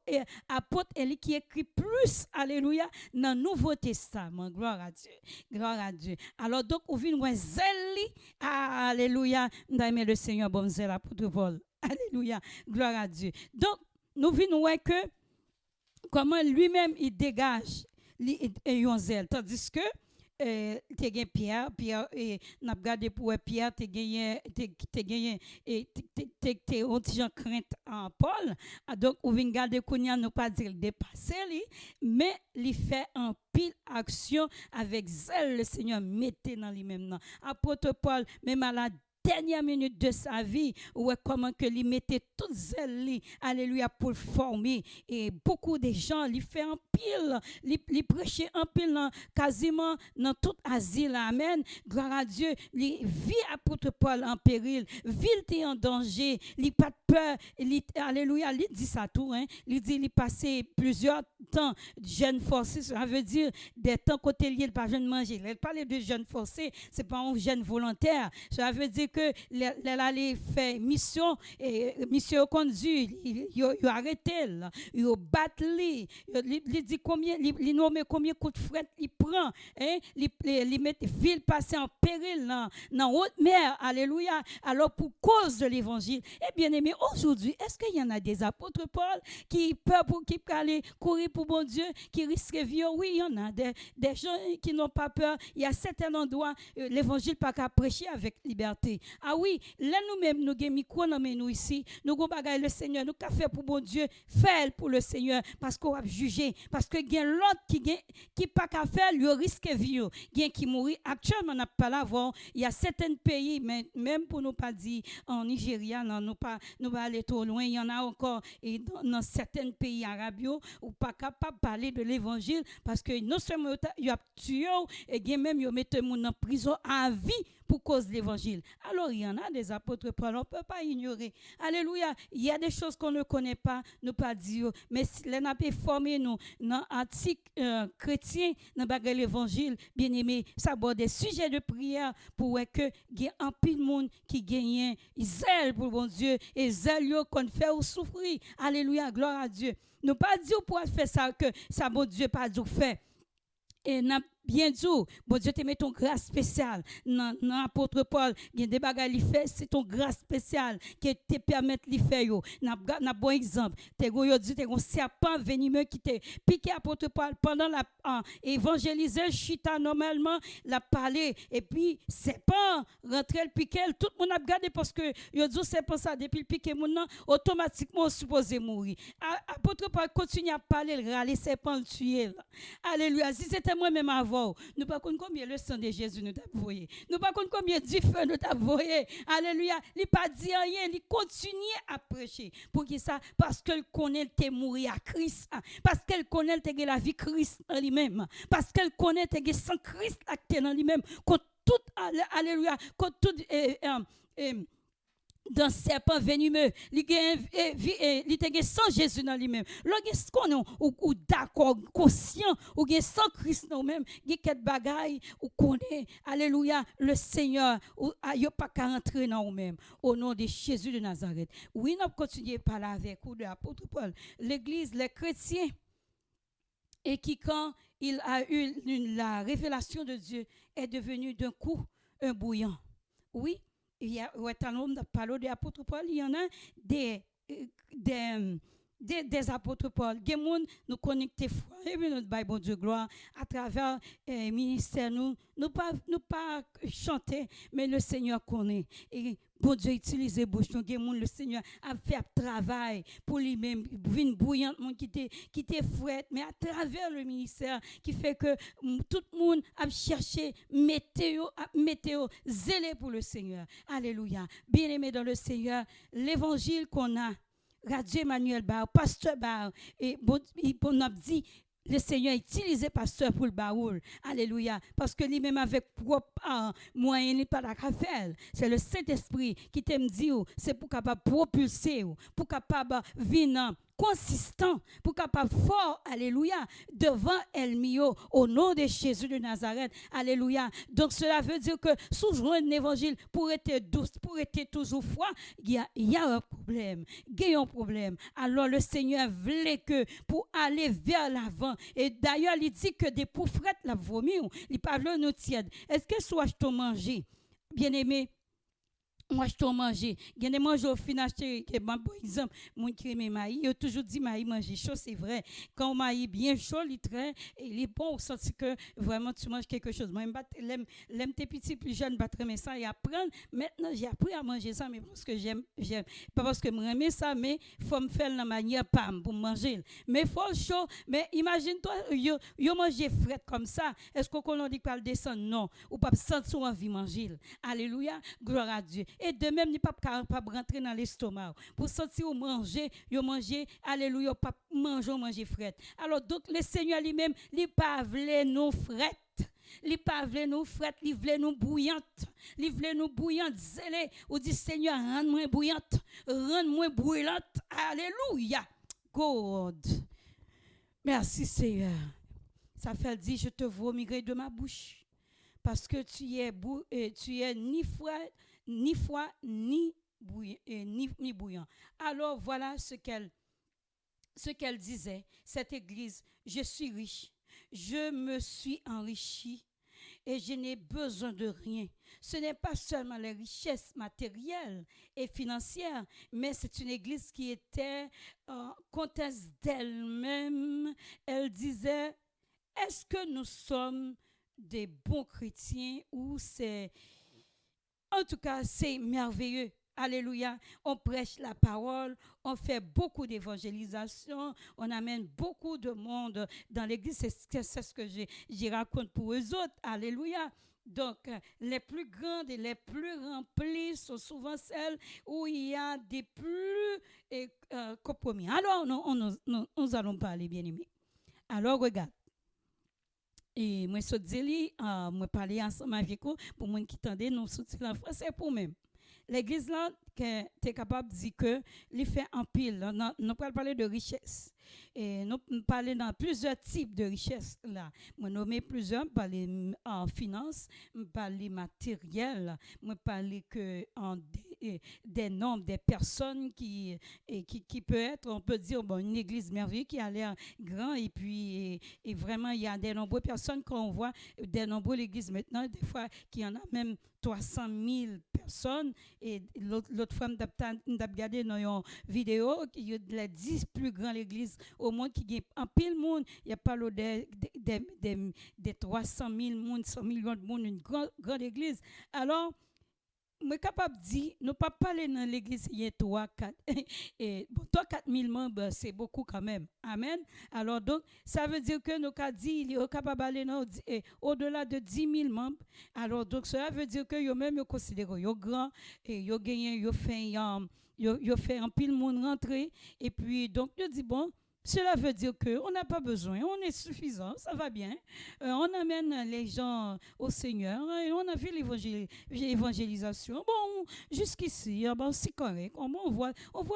[SPEAKER 2] apôtre qui écrit plus, alléluia, dans le Nouveau Testament. Gloire à Dieu. Gloire à Dieu. Alors donc, on vient un zèle, alléluia. Nous avons le Seigneur, bon zèle, l'apôtre Paul. Alléluia. Gloire à Dieu. Donc, nous venons que comment lui-même il dégage un zèle, tandis que tu as Pierre et n'a regardé pour Pierre, tu gagné et tu as crainte en Paul. Donc on vient garder qu'on ne pas dire dépasser lui, mais il fait un pile action avec zèle. Le Seigneur mettait dans lui-même. Apôtre Paul, même à la dernière minute de sa vie, ouais, comment que lui mettait toute zèle, alléluia, pour le former. Et beaucoup de gens, lui fait un pile, lui prêchait un pile, quasiment dans tout asile, amen. Gloire à Dieu, lui vit apôtre Paul en péril, ville en danger, lui pas de peur, alléluia, lui dit ça tout, hein. Il dit, il passait plusieurs temps jeune forcé, ça veut dire des temps côté lié, il pas jeune manger. Il parle de jeune forcé, c'est pas un jeune volontaire. Ça veut dire que allait faire mission et mission conduit, il a arrêté, il a battu, il dit combien, il nomme combien de coups de fret il prend, hein, il met ville passer en péril dans haute mer, alléluia. Alors pour cause de l'évangile, et bien aimé, aujourd'hui, est-ce qu'il y en a des apôtres Paul qui peuvent pour qui aller courir pour bon Dieu, qui risquent vie? Oui, il y en a des gens qui n'ont pas peur. Il y a certains endroits l'évangile pas qu'à prêcher avec liberté. Ah oui, là nous-mêmes, nous avons micro dans nous ici, nous avons bagaille le Seigneur, nous avons fait pour bon Dieu, faire pour le Seigneur, parce qu'on va juger, parce que il y a l'autre qui pas qu'à faire, lui risque vie, il y a qui mourit. Actuellement, on n'a pas la voir, il y a certains pays, mais même pour nous pas dire en Nigeria, non, nous pas aller trop loin, il y en a encore et dans certains pays arabes ou pas capable de parler de l'évangile, parce que non seulement il y a tué, et même ils mettent les gens en prison à vie pour cause de l'évangile. Alors, il y en a des apôtres Paul, on ne peut pas ignorer. Alléluia. Il y a des choses qu'on ne connaît pas, nous pas dire. Mais si les n'a pas formé nous, dans l'antique chrétien, dans l'évangile, bien aimé, ça aborde des sujets de prière pour que il y ait un pile de monde qui gagne zèle pour bon Dieu et zèle qu'on fait ou souffrir. Alléluia. Gloire à Dieu. Nous pas dire pour faire ça que ça bon Dieu pas dire faire. Et bien dur. Bon Dieu te met ton grâce spéciale. Dans l'apôtre Paul, il y a des bagages qu'il fait, c'est ton grâce spéciale qui te permet de faire. N'a bon exemple. T'es dit, t'es un serpent venimeux qui te piqué apôtre Paul pendant la évangélisé, chita normalement, la parlé. Et puis, serpent, rentré le piqué, tout le monde a regardé parce que il dit, serpent ça, depuis le piqué, automatiquement, supposé mourir. Apôtre Paul continue à parler, le râler, serpent le tuer. Alléluia. Si c'était moi-même avant, nous ne savons pas combien le sang de Jésus nous a envoyé. Nous ne savons pas combien du feu nous a envoyé. Alléluia. Il n'a pas dit rien, il continue à prêcher. Pour qui ça? Parce qu'elle connaît que mourir à Christ. Parce qu'elle connaît que la vie Christ en lui-même. Parce qu'elle connaît que sans Christ acté en lui-même. Contre tout, alléluia, contre tout, dans serpent venimeux, il était sans Jésus dans lui-même. Lorsqu'on est d'accord, conscient, ou sans Christ dans lui-même, il y a quelques bagailles ou connaît, alléluia, le Seigneur, ou il n'y a pas qu'à rentrer dans nous-mêmes, au nom de Jésus de Nazareth. Oui, nous continuons par là avec vous de l'apôtre Paul. L'Église, les chrétiens, et qui, quand il a eu la révélation de Dieu, est devenu d'un coup un bouillon. Oui. Il y a parlé de l'apôtre Paul, il y en a des apôtres Paul. Des gens nous connecter et nous bon Dieu gloire à travers le ministère nous pas chanter mais le Seigneur connaît et bon Dieu utilise bouche nous des gens le Seigneur a fait travail pour lui-même une bouillante monde qui était fouette mais à travers le ministère qui fait que tout le monde a cherché météo zélé pour le Seigneur. Alléluia. Bien-aimé dans le Seigneur, l'évangile qu'on a Radio Emmanuel Bar, Pasteur Bar, et on a dit, le Seigneur a utilisé Pasteur pour le baoul. Alléluia. Parce que lui-même avec propre moyen, il n'est pas la faire. C'est le Saint-Esprit qui t'aime dire, c'est pour capable propulser, pour capable venir consistant, pour capable fort, alléluia, devant El Mio, au nom de Jésus de Nazareth, alléluia. Donc cela veut dire que sous un évangile, pour être douce, pour être toujours froid, il y a un problème, il y a un problème. Alors le Seigneur voulait que pour aller vers l'avant, et d'ailleurs il dit que des poufrettes la vomi, il parle nous tiède. Est-ce que soit je t'ai mangé, bien aimé? Moi, je t'ai mangé. Il y a des mangeurs au final, par exemple, mon qui aime maïs, il a toujours dit maïs manger chaud, c'est vrai. Quand on maïs bien chaud, il traîne, il est bon, au sens que vraiment tu manges quelque chose. Moi, l'aime tes petits plus jeunes, battre ça et apprendre. Maintenant, j'ai appris à manger ça, mais parce que j'aime. Pas parce que j'aime ça, mais il faut me faire la manière pam pour manger. Mais il faut chaud. Mais imagine-toi, yo manger frais comme ça. Est-ce qu'on dit pas le descendre? Non. Ou pas sentir envie de manger. Alléluia. Gloire à Dieu. Et de même, il pas capable de rentrer dans l'estomac. Pour sentir manger, alléluia, pas manger fret. Alors, donc, le Seigneur lui-même, il pas voulait nous fret. Il pas voulait nous fret, il voulait nous bouillante. Il voulait nous bouillante, zélé. Ou dit, Seigneur, rends-moi bouillante, rends-moi brûlante. Alléluia. God. Merci, Seigneur. Ça fait dire, je te vomirai de ma bouche. Parce que tu es ni froid, ni froid, ni bouillant. Alors voilà ce qu'elle disait, cette église. Je suis riche, je me suis enrichi et je n'ai besoin de rien. Ce n'est pas seulement les richesses matérielles et financières, mais c'est une église qui était comtesse d'elle-même. Elle disait, est-ce que nous sommes des bons chrétiens ou c'est... En tout cas, c'est merveilleux. Alléluia. On prêche la parole, on fait beaucoup d'évangélisation, on amène beaucoup de monde dans l'église. C'est ce que j'y raconte pour eux autres. Alléluia. Donc, les plus grandes et les plus remplies sont souvent celles où il y a des plus compromis. Alors, nous allons parler, bien aimés. Alors, regarde. Et moi, je dis, moi, parler ensemble avec vous, pour moi qui tendait, nous soutiens en français pour même. L'église là, tu es capable de dire que il fait en pile. Nous allons parler de richesse. Et nous parler dans plusieurs types de richesse là. Moi nommer plusieurs, parler en finance, parler matériel, moi parler que en des nombres, des personnes qui peut être, on peut dire, bon, une église merveilleuse qui a l'air grand et puis et vraiment, il y a des nombreuses personnes qu'on voit, des nombreuses églises maintenant, des fois, qui en a même 300 000 personnes. Et l'autre fois, nous regardé dans une vidéo, il y a les 10 plus grandes églises au monde qui ont en pile monde. Il n'y a pas des 300 000 monde, 100 millions de monde, une grande église. Alors, je suis capable de dire, nous ne pas parler dans l'église, il y a 3, 4, et bon, 3, 4 000 membres, c'est beaucoup quand même. Amen. Alors, donc, ça veut dire que nous avons dit, il est capable d'aller au-delà de 10 000 membres. Alors, donc, cela veut dire que vous-même, vous considérez vous grand, et vous gagné, vous fait un pile monde rentrer, et puis, donc, je dis, bon, cela veut dire qu'on n'a pas besoin, on est suffisant, ça va bien. On amène les gens au Seigneur et on a fait l'évangélisation. Bon, jusqu'ici, bon, c'est correct. On voit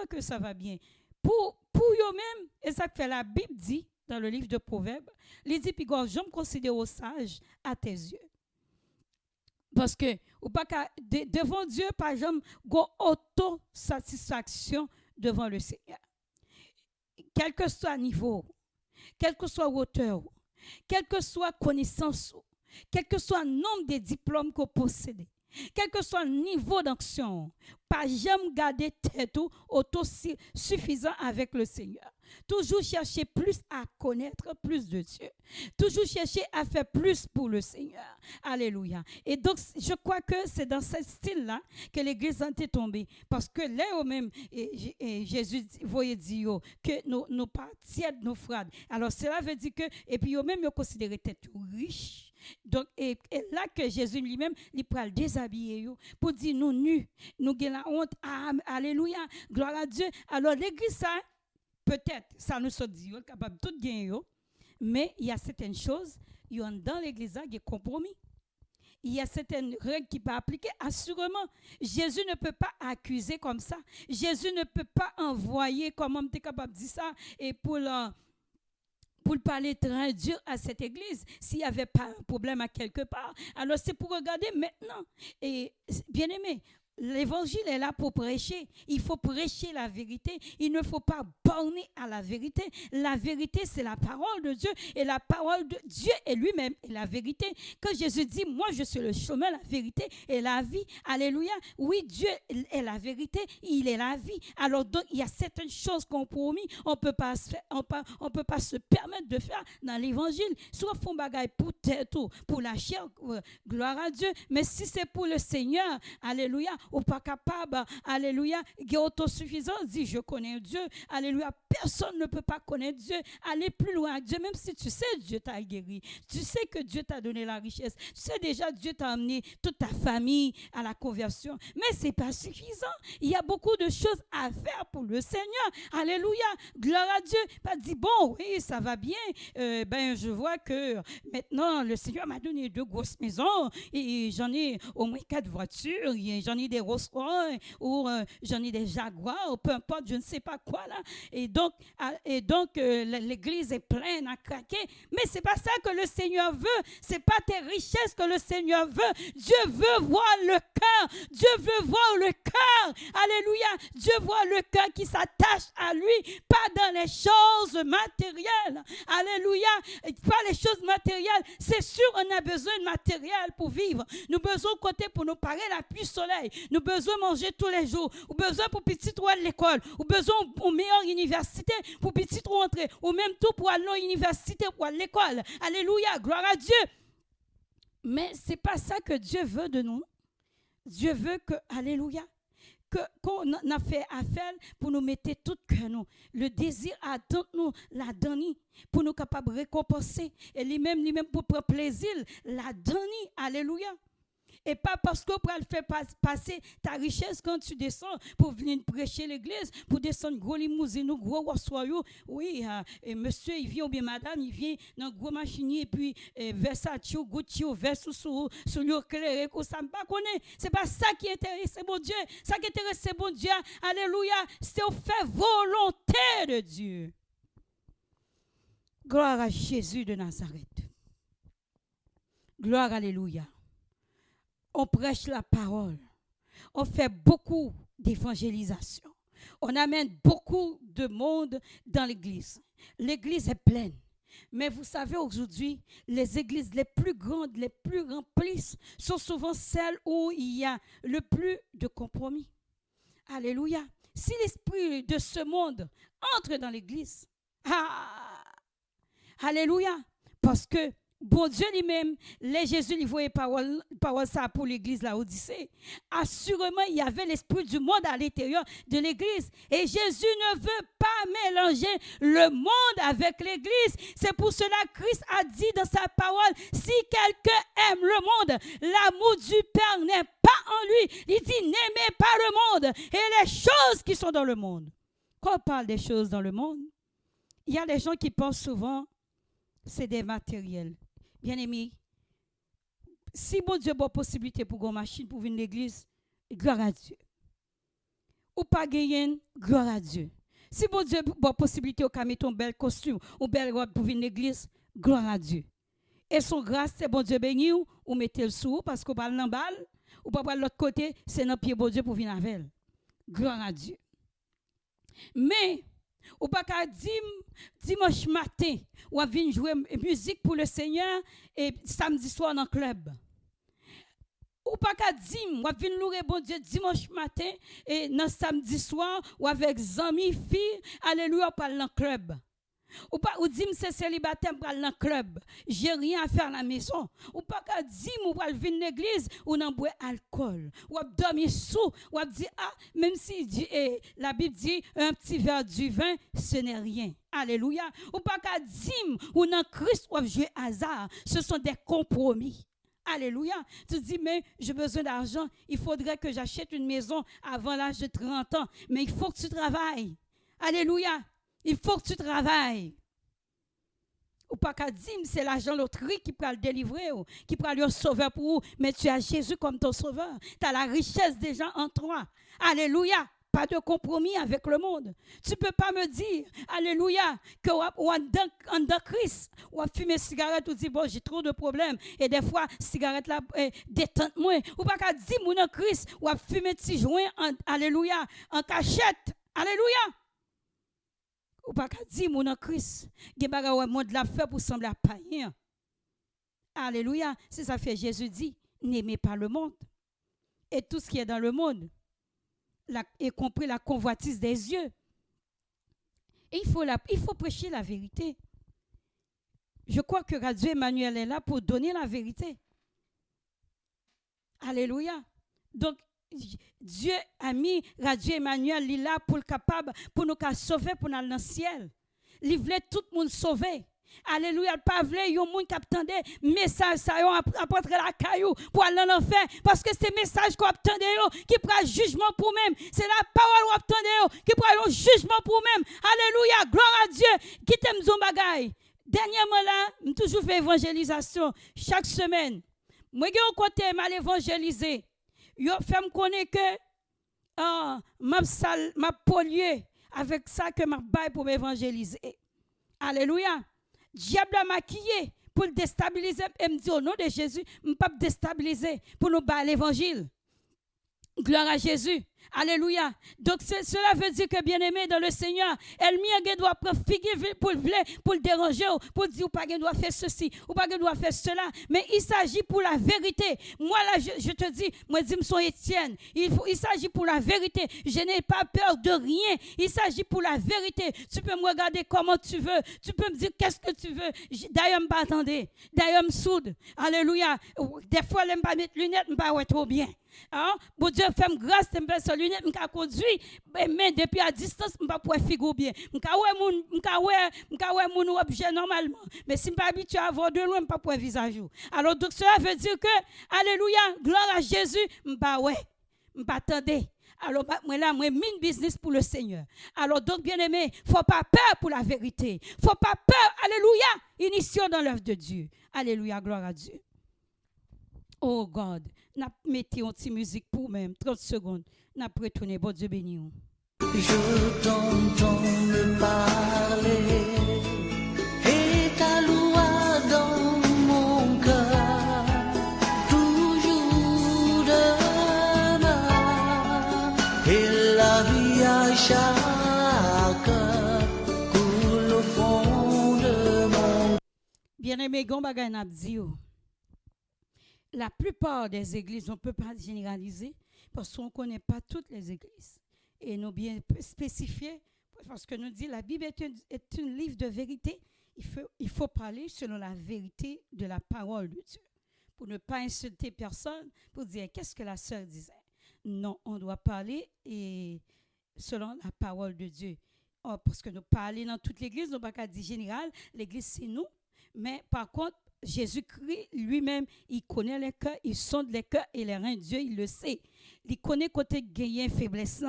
[SPEAKER 2] que ça va bien. Pour eux-mêmes, et ça fait la Bible dit dans le livre de Proverbes, les dit, puis je me considère au sage à tes yeux. Parce que, ou pas devant Dieu, par exemple, autosatisfaction devant le Seigneur. Quel que soit le niveau, quelle que soit la hauteur, quelle que soit la connaissance, quel que soit le nombre de diplômes que vous possédez, quel que soit le niveau d'action, pas jamais garder tête autosuffisant avec le Seigneur. Toujours chercher plus à connaître plus de Dieu. Toujours chercher à faire plus pour le Seigneur. Alléluia. Et donc, je crois que c'est dans ce style-là que l'Église a été tombée. Parce que là, même, Jésus voyait dire que nous partions de nos frades. Alors, cela veut dire que, et puis, même, ils considéraient tête riche. Donc, et là que Jésus lui-même, il prend le déshabiller pour dire nous nus, nous avons la honte. Alléluia. Gloire à Dieu. Alors, l'Église, ça, peut-être, ça nous dit, capable de tout gagner, mais il y a certaines choses, dans l'église, il y a compromis. Il y a certaines règles qui peuvent appliquer. Assurément, Jésus ne peut pas accuser comme ça. Jésus ne peut pas envoyer, comme on est capable de dire ça, et pour parler très dur à cette église, s'il n'y avait pas un problème à quelque part. Alors, c'est pour regarder maintenant. Et bien aimé, l'évangile est là pour prêcher. Il faut prêcher la vérité. Il ne faut pas borner à la vérité. La vérité, c'est la parole de Dieu. Et la parole de Dieu est lui-même est la vérité. Quand Jésus dit, moi, je suis le chemin, la vérité et la vie. Alléluia. Oui, Dieu est la vérité. Il est la vie. Alors, donc, il y a certaines choses qu'on promet. On peut pas se permettre de faire dans l'évangile. Soit font bagaille pour tête ou pour la chair. Gloire à Dieu. Mais si c'est pour le Seigneur, alléluia, ou pas capable, alléluia, qui est autosuffisant, dit je connais Dieu, alléluia, personne ne peut pas connaître Dieu, aller plus loin, Dieu, même si tu sais Dieu t'a guéri, tu sais que Dieu t'a donné la richesse, tu sais déjà Dieu t'a amené toute ta famille à la conversion, mais c'est pas suffisant, il y a beaucoup de choses à faire pour le Seigneur, alléluia, gloire à Dieu, pas dit bon, oui, ça va bien, ben je vois que maintenant le Seigneur m'a donné 2 grosses maisons, et j'en ai au moins 4 voitures, et j'en ai des Rolls-Royce ou j'en ai des Jaguars, ou peu importe, je ne sais pas quoi là. Et donc l'église est pleine à craquer. Mais c'est pas ça que le Seigneur veut. C'est pas tes richesses que le Seigneur veut. Dieu veut voir le cœur. Dieu veut voir le cœur. Alléluia. Dieu voit le cœur qui s'attache à lui, pas dans les choses matérielles. Alléluia. Pas les choses matérielles. C'est sûr, on a besoin de matériel pour vivre. Nous avons besoin de côté pour nous parer la pluie soleil. Nous avons besoin de manger tous les jours. Nous avons besoin pour petit trou à l'école. Nous avons besoin pour meilleure université pour petit trou entrer. Ou même tout pour aller à l'université, pour à l'école. Alléluia, gloire à Dieu. Mais ce n'est pas ça que Dieu veut de nous. Dieu veut que, alléluia, qu'on a fait affaire pour nous mettre tout cœur nous. Le désir attend nous, la donner, pour nous capables de récompenser. Et lui-même pour prendre plaisir, la donner. Alléluia. Et pas parce que pour faire passer ta richesse quand tu descends pour venir prêcher l'église, pour descendre gros limousine, gros wassoyou. Oui, et monsieur, il vient ou bien madame, il vient dans gros machine et puis Versace, Gucci, Versace sur l'éclairé, comme ça, pas connaît. C'est pas ça qui intéresse bon Dieu. Ça qui intéresse bon Dieu. Alléluia. C'est au faire volonté de Dieu. Gloire à Jésus de Nazareth. Gloire, alléluia. On prêche la parole. On fait beaucoup d'évangélisation. On amène beaucoup de monde dans l'église. L'église est pleine. Mais vous savez, aujourd'hui, les églises les plus grandes, les plus remplies, sont souvent celles où il y a le plus de compromis. Alléluia. Si l'esprit de ce monde entre dans l'église, alléluia, parce que bon Dieu lui-même, les Jésus lui voyait parole ça pour l'église la Odyssée. Assurément, il y avait l'esprit du monde à l'intérieur de l'église. Et Jésus ne veut pas mélanger le monde avec l'église. C'est pour cela que Christ a dit dans sa parole, si quelqu'un aime le monde, l'amour du Père n'est pas en lui. Il dit, n'aimez pas le monde et les choses qui sont dans le monde. Quand on parle des choses dans le monde, il y a des gens qui pensent souvent, c'est des matériels. Bien-aimés, si bon Dieu a la possibilité pour une machine pour venir à l'église, gloire à Dieu. Ou pas gagner, gloire à Dieu. Si bon Dieu a la possibilité de mettre un bel costume ou une belle robe pour venir à l'église, gloire à Dieu. Et son grâce, c'est bon Dieu béni ou mettez le sous parce qu'on parle dans la balle, ou pas de l'autre côté, c'est dans le pied bon Dieu pour venir avec elle. Gloire à Dieu. Mais, ou pas qu'à dimanche matin, ou à venir jouer musique pour le Seigneur et samedi soir dans le club. Ou pas qu'à ou à venir louer bon Dieu dimanche matin et dans samedi soir ou avec amis, filles, alléluia, par dans le club. Ou pas ou dit c'est célibataire pour aller dans le club. J'ai rien à faire à la maison. Ou pas qu'à dire ou pas venir à l'église ou n'en boire alcool. Ou à dormir sous ou à dire même si la Bible dit un petit verre du vin ce n'est rien. Alléluia. Ou pas qu'à dire ou dans Christ ou à jouer hasard. Ce sont des compromis. Alléluia. Tu dis, mais j'ai besoin d'argent. Il faudrait que j'achète une maison avant l'âge de 30 ans. Mais il faut que tu travailles. Alléluia. Il faut que tu travailles. Ou pas qu'à dire, c'est l'argent loterie qui peut le délivrer, qui peut le sauver pour vous. Mais tu as Jésus comme ton sauveur. Tu as la richesse déjà en toi. Alléluia. Pas de compromis avec le monde. Tu ne peux pas me dire, alléluia, que en dans Christ, ou à fumer cigarette, ou dire, bon, j'ai trop de problèmes. Et des fois, cigarette là, détente moins. Ou pas qu'à dire, mon en Christ, ou à fumer petit joint, alléluia, en cachette. Alléluia. Ou pas qu'à dire, mon en Christ, il y a un monde la fait pour sembler à païen. Alléluia. C'est ça fait Jésus dit, n'aimez pas le monde. Et tout ce qui est dans le monde, y compris la convoitise des yeux. Et il faut prêcher la vérité. Je crois que Radio Emmanuel est là pour donner la vérité. Alléluia. Donc, Dieu a mis Radio Emmanuel là pour capable pour nous sauver pour nous aller dans le ciel. Il voulait tout le monde sauver. Alléluia, pas voulait yon moun qui attendait message ça yon apporter la caillou pour aller dans l'enfer parce que c'est message qu'on attendait yo qui prend jugement pour même, c'est la parole qu'on attendait yo qui prend un jugement pour même. Alléluia, gloire à Dieu. Qui t'aime zon bagay. Dernièrement là, m toujours fait évangélisation chaque semaine. Moi gen côté mal évangéliser. Yo fait me connaître que m'a pollué avec ça que m'a bail pour m'évangéliser. Alléluia. Diable a maquillé pour le déstabiliser. Et me dit au nom de Jésus, je ne peux pas déstabiliser pour nous battre l'évangile. Gloire à Jésus. Alléluia. Donc cela veut dire que bien-aimé dans le Seigneur, elle doit prendre figuer pour le déranger, pour dire ou pas qu'elle doit faire ceci, ou pas qu'elle doit faire cela. Mais il s'agit pour la vérité. Moi là, je te dis, moi dis son Étienne. Il s'agit pour la vérité. Je n'ai pas peur de rien. Il s'agit pour la vérité. Tu peux me regarder comment tu veux. Tu peux me dire qu'est-ce que tu veux. D'ailleurs, je ne m'attends pas. D'ailleurs, je me soude. Alléluia. Des fois, je ne pas mettre lunettes, je ne pas trop bien. Hein? Bon Dieu fait grâce, je me sur lunettes, je conduire, mais depuis à distance, je ne peux pas figurer bien. Je peux mon objet normalement. Mais si je ne suis pas habitué à voir de loin, je ne peux pas visage. Alors, donc, cela veut dire que, alléluia, gloire à Jésus, je ne peux pas attendre. Alors, moi là, moi, mine business pour le Seigneur. Alors, donc, bien-aimé, il ne faut pas peur pour la vérité. Il ne faut pas peur, alléluia, inition dans l'œuvre de Dieu. Alléluia, gloire à Dieu. Oh God, n'a mettez une petite musique pour même 30 secondes. N'a retourné, bon Dieu béni.
[SPEAKER 1] Je t'entends me parler et ta loi dans mon cœur, toujours demain.
[SPEAKER 2] Bien-aimé, gon bagay n'a dit yo. La plupart des églises, on ne peut pas généraliser parce qu'on ne connaît pas toutes les églises. Et nous bien spécifier, parce que nous dit la Bible est un livre de vérité. Il faut parler selon la vérité de la parole de Dieu. Pour ne pas insulter personne, pour dire qu'est-ce que la sœur disait. Non, on doit parler et selon la parole de Dieu. Oh, parce que nous parlons dans toute l'église, nous ne pouvons pas dire général, l'église c'est nous. Mais par contre, Jésus-Christ lui-même, il connaît les cœurs, il sonde les cœurs et les reins. Dieu, il le sait. Il connaît côté gagné faiblesse,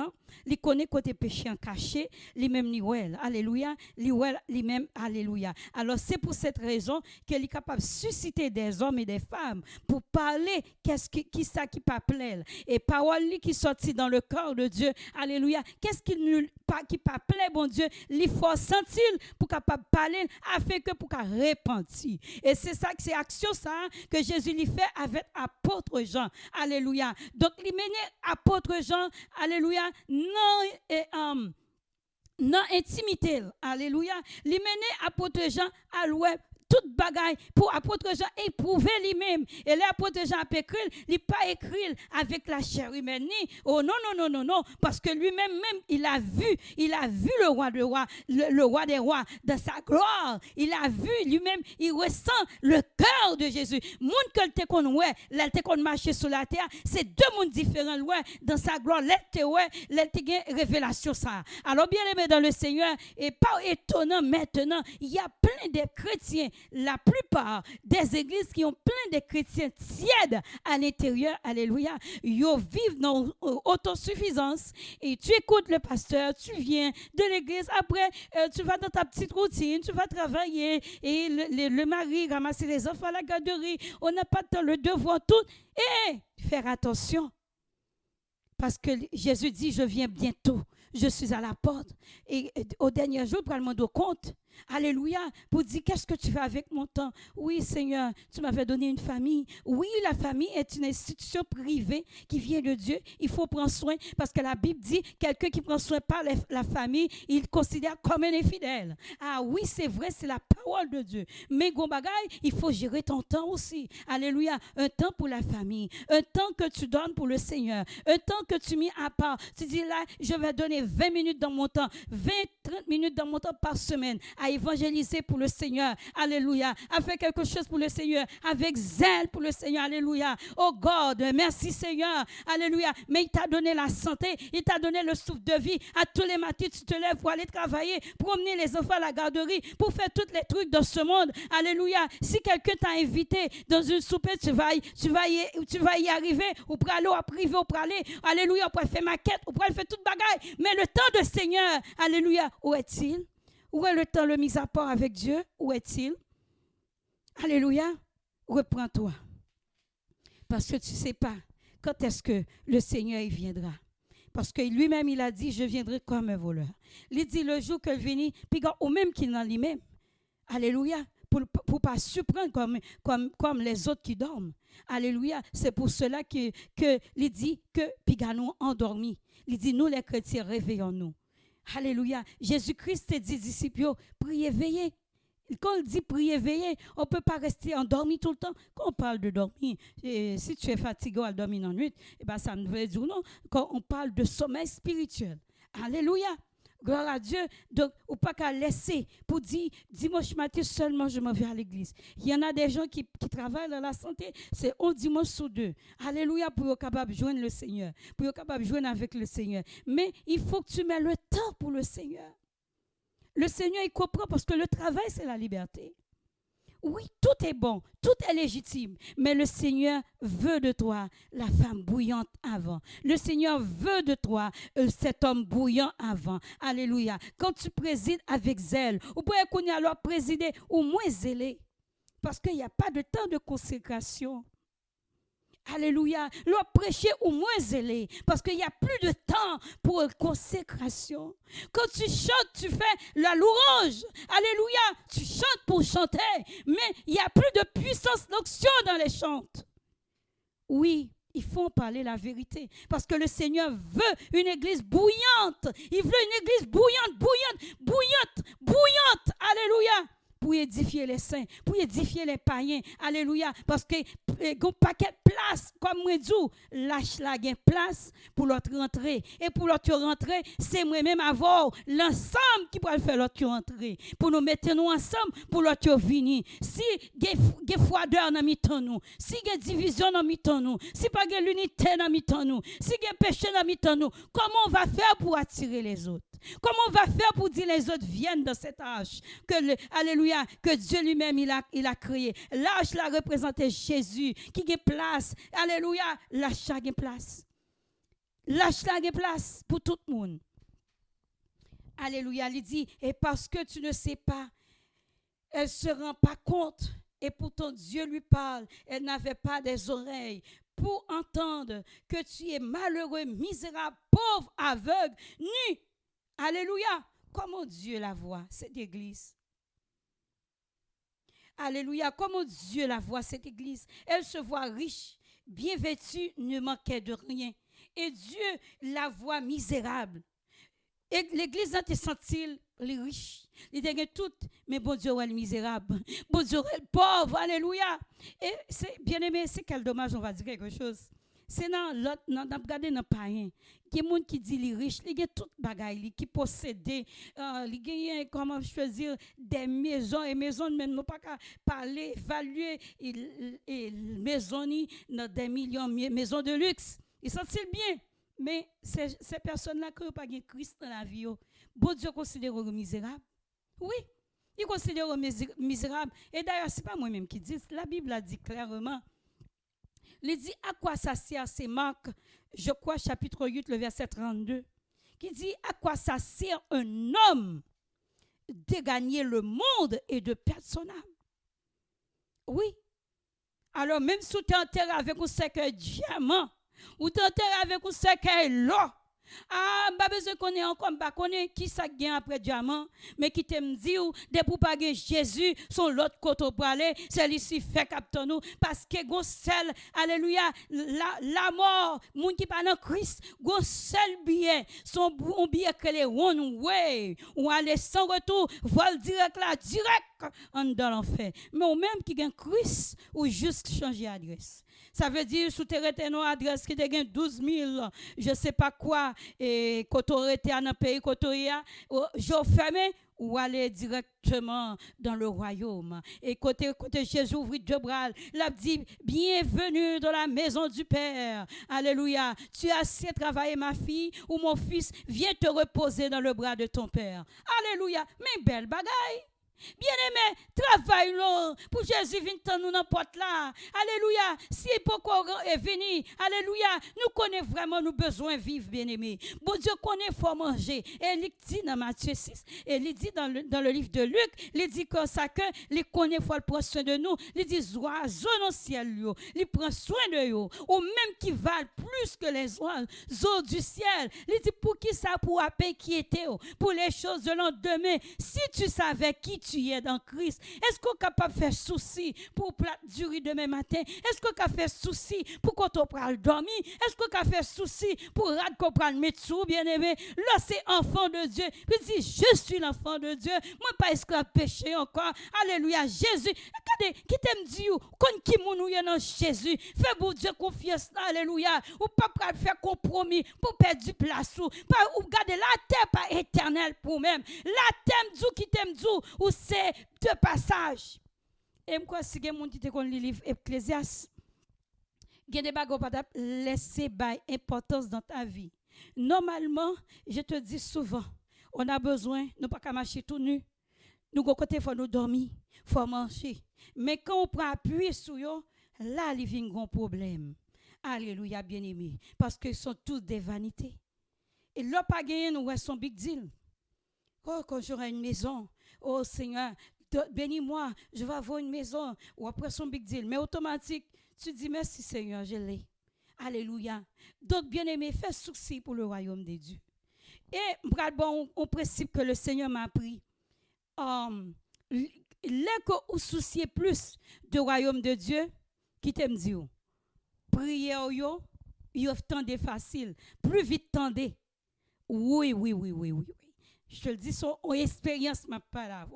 [SPEAKER 2] il connaît côté péché en caché, lui-même Niwel. Alléluia. Lui-même, alléluia. Alors, c'est pour cette raison qu'il est capable de susciter des hommes et des femmes pour parler qui ça qui pas plaît. Et parole qui sortit dans le corps de Dieu. Alléluia. Qu'est-ce qui pas plaît, bon Dieu, il faut sentir pour capable parler afin que pour repentir. Et c'est ça que c'est action ça que Jésus lui fait avec apôtre Jean. Alléluia. Donc il menait apôtre Jean, alléluia, non intimité. Alléluia. Il menait apôtre Jean à l'ouest. Toute bagaille pour apôtre Jean éprouver lui-même. Et l'apôtre Jean a écrit, il n'a pas écrit avec la chair humaine. Oh non. Parce que lui-même, il a vu le roi des rois, le roi des rois dans sa gloire. Il a vu lui-même, il ressent le cœur de Jésus. Monde que le te qu'on ouais, là te qu'on marcher sur la terre, c'est deux mondes différents ouais, dans sa gloire. Là te révélation ça. Alors bien aimé dans le Seigneur, et pas étonnant maintenant, il y a plein de chrétiens. La plupart des églises qui ont plein de chrétiens tièdes à l'intérieur, alléluia, ils vivent dans autosuffisance et tu écoutes le pasteur, tu viens de l'église, après tu vas dans ta petite routine, tu vas travailler et le mari ramasser les enfants à la garderie, on n'a pas de temps, le devoir, tout, et faire attention parce que Jésus dit, je viens bientôt. Je suis à la porte. Et au dernier jour, pour le demander compte. Alléluia. Pour dire, qu'est-ce que tu fais avec mon temps? Oui, Seigneur, tu m'avais donné une famille. Oui, la famille est une institution privée qui vient de Dieu. Il faut prendre soin parce que la Bible dit, quelqu'un qui prend soin par la famille, il considère comme un infidèle. Ah oui, c'est vrai, c'est la parole de Dieu. Mais Gombagaï, il faut gérer ton temps aussi. Alléluia. Un temps pour la famille. Un temps que tu donnes pour le Seigneur. Un temps que tu mets à part. Tu dis là, je vais donner 20 minutes dans mon temps, 20-30 minutes dans mon temps par semaine à évangéliser pour le Seigneur, alléluia, à faire quelque chose pour le Seigneur, avec zèle pour le Seigneur, alléluia. Oh God, merci Seigneur, alléluia. Mais il t'a donné la santé, il t'a donné le souffle de vie. À tous les matins, tu te lèves pour aller travailler, pour emmener les enfants à la garderie, pour faire tous les trucs dans ce monde, alléluia. Si quelqu'un t'a invité dans une soupe, tu vas y arriver, ou pour aller au privé, ou pour aller, alléluia, pour faire maquette, ou pour aller faire toute bagaille. Mais le temps de Seigneur, alléluia, où est-il? Où est le temps le mis à part avec Dieu? Où est-il? Alléluia. Reprends-toi. Parce que tu ne sais pas quand est-ce que le Seigneur il viendra. Parce que lui-même, il a dit, je viendrai comme un voleur. Il dit le jour qu'il viendra, puis au même qu'il dans lui-même. Alléluia. Pour ne pas surprendre comme les autres qui dorment. Alléluia. C'est pour cela que il dit que puis nous endormis. Il dit, nous les chrétiens, réveillons-nous. Alléluia. Jésus-Christ te dit, disciples, priez, veillez. Quand on dit prier, veiller, on ne peut pas rester endormi tout le temps. Quand on parle de dormir, si tu es fatigué à dormir en nuit, ça ne veut dire non. Quand on parle de sommeil spirituel. Alléluia. Gloire à Dieu. Donc, on ne peut pas laisser pour dire, dimanche matin seulement, je m'en vais à l'église. Il y en a des gens qui travaillent dans la santé, c'est un dimanche sur deux. Alléluia, pour être capable de joindre le Seigneur, pour être capable de joindre avec le Seigneur. Mais il faut que tu mets le temps pour le Seigneur. Le Seigneur, il comprend parce que le travail, c'est la liberté. Oui, tout est bon, tout est légitime, mais le Seigneur veut de toi la femme bouillante avant. Le Seigneur veut de toi cet homme bouillant avant. Alléluia. Quand tu présides avec zèle, ou pouvez qu'on y alors présider au moins zélé, parce qu'il n'y a pas de temps de consécration. Alléluia. Leur prêcher au moins zélé. Parce qu'il n'y a plus de temps pour consécration. Quand tu chantes, tu fais la louange. Alléluia. Tu chantes pour chanter. Mais il n'y a plus de puissance d'onction dans les chants. Oui. Il faut parler la vérité. Parce que le Seigneur veut une église bouillante. Il veut une église bouillante, bouillante, bouillante, bouillante. Alléluia. pour édifier les saints, pour édifier les païens. Alléluia. Parce que un paquet de place, comme moi dis, lâche la gain place pour l'autre rentrer. Et pour l'autre rentrer, c'est moi-même avoir l'ensemble qui peut faire l'autre rentrer. Pour nous mettre nous ensemble, pour l'autre venir. Si il y a froideur dans mi-temps nous, si il y a division dans mi-temps nous, si pas il y a l'unité dans mi-temps nous, si il y a péché dans mi-temps nous, comment on va faire pour attirer les autres? Comment on va faire pour dire les autres viennent dans cet âge alléluia, que Dieu lui-même il a créé. L'âge l'a représenté Jésus qui a place. Alléluia, l'âge a place. L'âge a place pour tout le monde. Alléluia, il dit, et parce que tu ne sais pas, elle ne se rend pas compte. Et pourtant Dieu lui parle. Elle n'avait pas des oreilles pour entendre que tu es malheureux, misérable, pauvre, aveugle, nu. Alléluia. Comment Dieu la voit, cette église? Alléluia. Comment Dieu la voit, cette église? Elle se voit riche, bien vêtue, ne manquait de rien. Et Dieu la voit misérable. Et l'église a été sentie les riches. Il était tout, mais bon Dieu est misérable. Bon Dieu est pauvre. Alléluia. Et c'est bien aimé, c'est quel dommage, on va dire quelque chose. C'est dans l'autre, dans le païen. Il y a des gens qui disent les riches, il y a tout bagaille, qui possèdent, il y a, comment je veux dire, des maisons, et maisons, même non pas qu'à parler, évaluer, et maisons, dans des millions, maisons de luxe. Ils sentent bien, mais ces personnes-là qui n'ont pas de Christ dans la vie, bon Dieu considère eux misérables. Oui, il considère eux misérables. Et d'ailleurs, ce n'est pas moi-même qui dis, la Bible a dit clairement. Il dit à quoi ça sert, c'est Marc, je crois, chapitre 8, le verset 32, qui dit à quoi ça sert un homme de gagner le monde et de perdre son âme. Oui. Alors, même si tu es enterré avec un cercueil diamant, ou tu es enterré avec un cercueil l'or, pas besoin qu'on ait encore, pas connaît qui ça gagne après diamant, mais qui t'aime dire de pour pas Jésus son l'autre côté pour aller, c'est ici fait capter nous parce que gon seul alléluia la mort moun qui pas dans Christ gon seul bien son bien que les one way ou aller sans retour vol direct là direct en dans l'enfer, mais ou même qui gagne Christ ou juste changer adresse. Ça veut dire sous terrain nos adresse qui te gagne 12 000 je sais pas quoi et quand on était dans pays côté je fermé ou aller directement dans le royaume. Et côté Jésus ouvrit deux bras, l'a dit bienvenue dans la maison du Père. Alléluia. Tu as assez travaillé ma fille ou mon fils, viens te reposer dans le bras de ton Père. Alléluia. Mais belle bagaille. Bien-aimé, travaille pour Jésus vienne nous dans porte là. Alléluia. Si pourquoi est venu, alléluia, nous connaissons vraiment nos besoins vivre, bien-aimé. Bon Dieu connaît faut manger. Et il dit dans Matthieu 6, et il dit dans le livre de Luc, il dit comme ça que il connaît faut prendre soin de nous. Il dit oiseaux dans le ciel, il prend soin de eux, ou même qui valent plus que les oiseaux du ciel. Il dit pour qui ça pour inquiéter pour les choses de lendemain. Si tu savais qui tu es dans Christ, est-ce qu'on est capable de faire souci pour plat du riz demain matin? Est-ce qu'on est capable de faire souci pour qu'on te dormir? Est-ce qu'on est capable de faire souci pour rad qu'on prenne mettre sous, bien-aimé? Là, c'est enfant de Dieu. Puis il dit, je suis l'enfant de Dieu. Moi, pas esclave péché encore. Alléluia. Jésus. Regardez, qui t'aime dire, quand qui mounouye dans Jésus, fais pour Dieu confiance. Alléluia. Ou pas faire compromis pour perdre du place. Ou regardez, la terre pas éternelle pour même. La terre qui t'aime dire, ou c'est de passage. Et moi, si quelqu'un dit qu'on lit le livre Ecclésiaste, il y a des bagages pas laisser importance dans ta vie. Normalement, je te dis souvent, on a besoin, nous pas qu'à marcher tout nu. Nous côté faut nous dormir, faut manger. Mais quand on prend appui sur eux, là il vient un grand problème. Alléluia, bien-aimé, parce qu'ils sont tous des vanités. Et là pas gagner nous son big deal. Oh, quand j'aurai une maison, oh Seigneur, bénis-moi, je vais avoir une maison. Ou après son big deal. Mais automatique, tu dis merci Seigneur, je l'ai. Alléluia. Donc, bien-aimé, fais souci pour le royaume des dieux. Et, bon, on principe que le Seigneur m'a appris. Là que vous souciez plus du royaume de Dieu, qui t'aime dire, prière, yo tendez facile. Plus vite tendez. Oui. Je te le dis, son expérience m'a pas là.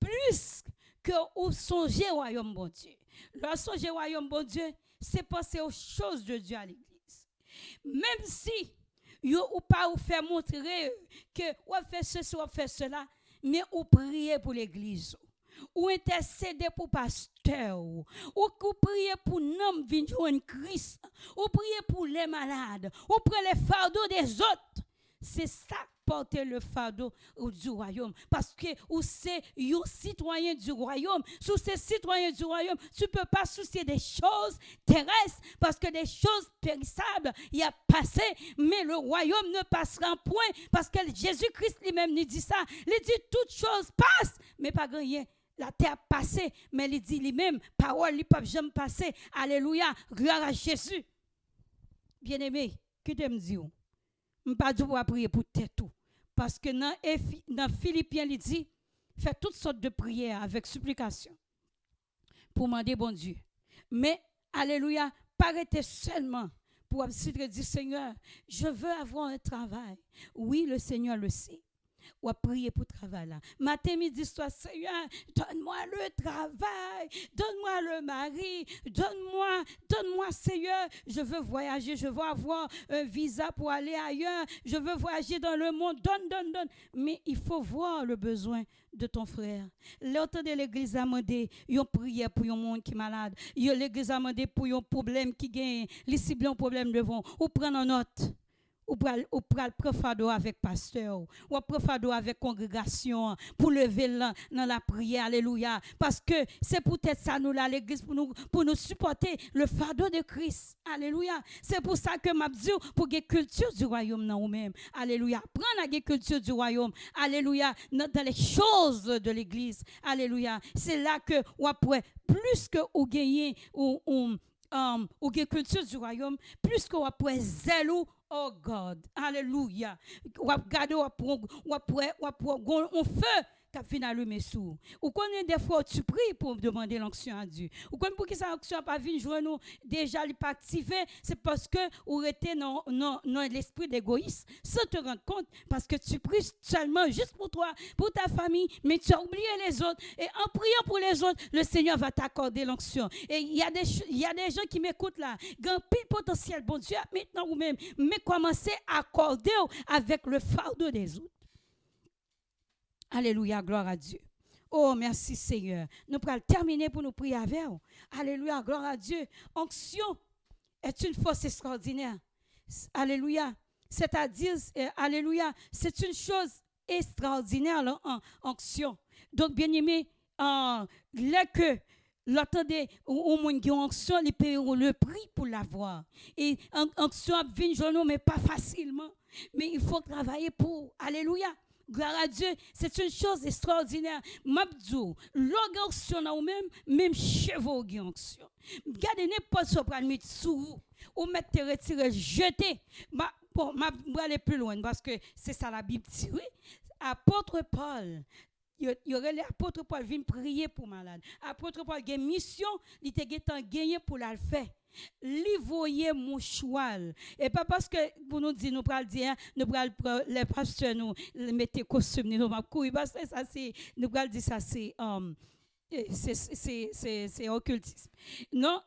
[SPEAKER 2] plus que ou songer au royaume bon Dieu. Leur songer au royaume bon Dieu, c'est penser aux choses de Dieu à l'église. Même si ou pas ou faire montrer que ou fait ceci ou fait cela, mais ou prier pour l'église, ou intercéder pour pasteur, ou prier pour l'homme venir joindre Christ, ou prier pour les malades, ou prendre les fardeaux des autres. C'est ça, porter le fardeau du royaume. Parce que ou c'est un citoyen du royaume. Sous ces citoyens du royaume, tu ne peux pas soucier des choses terrestres. Parce que des choses périssables, il y a passé. Mais le royaume ne passera point. Parce que Jésus-Christ lui-même nous dit ça. Il dit toutes choses passent, mais pas rien. La terre passée, mais il dit lui-même, parole, il ne peut jamais passer. Alléluia, gloire à Jésus. Bien-aimé, que tu me dis? Je ne pas dire pour prier pour tout. Parce que dans Philippiens, il dit, faites toutes sortes de prières avec supplication pour demander bon Dieu. Mais, alléluia, pas arrêter seulement pour dire, Seigneur, je veux avoir un travail. Oui, le Seigneur le sait. Ou à prier pour le travail là. Matin, midi, soir, Seigneur, donne-moi le travail, donne-moi le mari, donne-moi, Seigneur, je veux voyager, je veux avoir un visa pour aller ailleurs, je veux voyager dans le monde, donne. Mais il faut voir le besoin de ton frère. L'autre de l'église a demandé, ils ont prié pour un monde qui est malade. L'église a demandé pour un problème qui gagne, les cibles ont un problème devant, ou prendre en note. Ou pral prendre avec pasteur, ou prendre avec congrégation pour lever dans la prière, alléluia. Parce que c'est peut-être ça nous là l'église pour nous supporter le fardeau de Christ, alléluia. C'est pour ça que m'a dit pour la culture du royaume dans nous-mêmes, alléluia. Prendre la culture du royaume, alléluia, dans les choses de l'église, alléluia. C'est là que ou après plus que ou gagner ou culture du royaume, plus que ou après zèle. Oh God, alléluia. Ou regarder on feu qu'a fin allumer sous. Ou connaît des fois tu pries pour demander l'onction à Dieu. Ou connaît pour que ça onction pas venir joindre nous déjà il pas activé, c'est parce que ou était dans l'esprit d'égoïsme sans te rendre compte parce que tu pries seulement juste pour toi, pour ta famille, mais tu as oublié les autres et en priant pour les autres, le Seigneur va t'accorder l'onction. Et il y a des gens qui m'écoutent là, grand pile potentiel bon Dieu maintenant ou même mais commencez à accorder avec le fardeau des autres. Alléluia, gloire à Dieu. Oh, merci Seigneur. Nous allons terminer pour nous prier avec vous. Alléluia, gloire à Dieu. Onction est une force extraordinaire. Alléluia. C'est-à-dire, alléluia, c'est une chose extraordinaire, l'onction. Donc, bien aimé, là que l'entendez, au moins qui ont onction, ils paieront le prix pour l'avoir. Et onction vient mais pas facilement. Mais il faut travailler pour. Alléluia. Gloire à Dieu, c'est une chose extraordinaire. Mabdou, l'onction ou même chevaux qui onction. Gardez n'importe ce qu'on mettre sous ou mettre retirer, jeter. Bon, je aller plus loin parce que c'est ça la Bible dit. Oui. Apôtre Paul, il y aurait l'apôtre Paul vient prier pour malade. Apôtre Paul a une mission, il était gagné pour la faire. Li voyez mouchoir et pas parce que pour nous dire nous pral dire nous pral les pasteurs nous mettez costume nous va courir parce que ça c'est nous pral dire ça c'est occultisme. Non,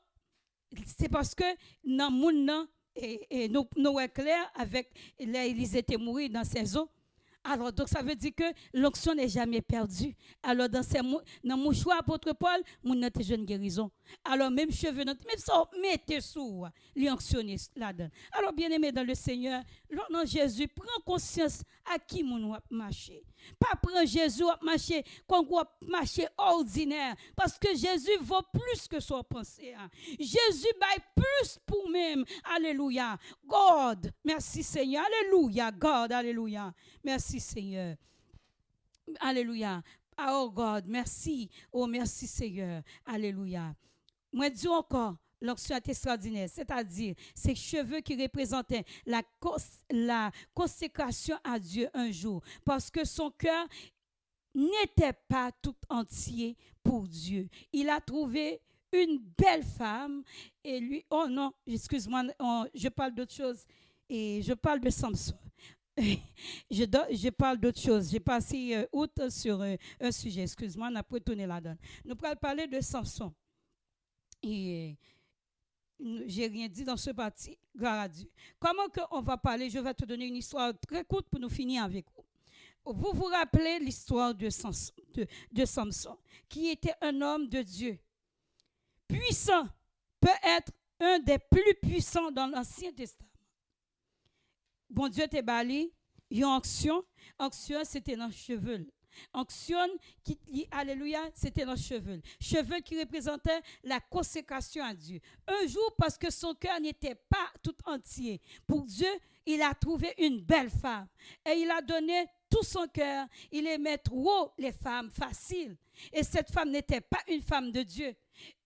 [SPEAKER 2] c'est parce que dans monde et nous est clair avec ils étaient morts dans ces eaux. Alors, donc, ça veut dire que l'onction n'est jamais perdue. Alors, dans mouchoir, apôtre Paul, mon notre jeune guérison. Alors, même cheveux, même ça, mettez sous, l'onctionner là-dedans. Alors, bien aimé dans le Seigneur, non, Jésus, prends conscience à qui mon marcher. Pas prendre Jésus à marcher comme on marcher ordinaire. Parce que Jésus vaut plus que son pensée. Jésus baille plus pour même. Alléluia. God, merci Seigneur. Alléluia. God, alléluia. Merci Seigneur. Alléluia. Oh God, merci. Oh merci Seigneur. Alléluia. Moi dis encore, l'onction est extraordinaire, c'est-à-dire ces cheveux qui représentaient la consécration à Dieu un jour, parce que son cœur n'était pas tout entier pour Dieu. Il a trouvé une belle femme et lui, oh non, excuse-moi, je parle d'autre chose et je parle de Samson. je parle d'autre chose. J'ai passé outre sur un sujet. Excuse-moi, on a pas tourné la donne. Nous allons parler de Samson. Et j'ai rien dit dans ce parti. Gloire à Dieu. Comment on va parler? Je vais te donner une histoire très courte pour nous finir avec vous. Vous vous rappelez l'histoire de Samson, qui était un homme de Dieu. Puissant, peut être un des plus puissants dans l'Ancien Testament. Bon Dieu te bali, une onction. Onction, c'était dans le cheveu. Onction, alléluia, c'était dans le cheveu. Cheveu qui représentait la consécration à Dieu. Un jour, parce que son cœur n'était pas tout entier pour Dieu, il a trouvé une belle femme. Et il a donné tout son cœur. Il aimait trop les femmes faciles. Et cette femme n'était pas une femme de Dieu.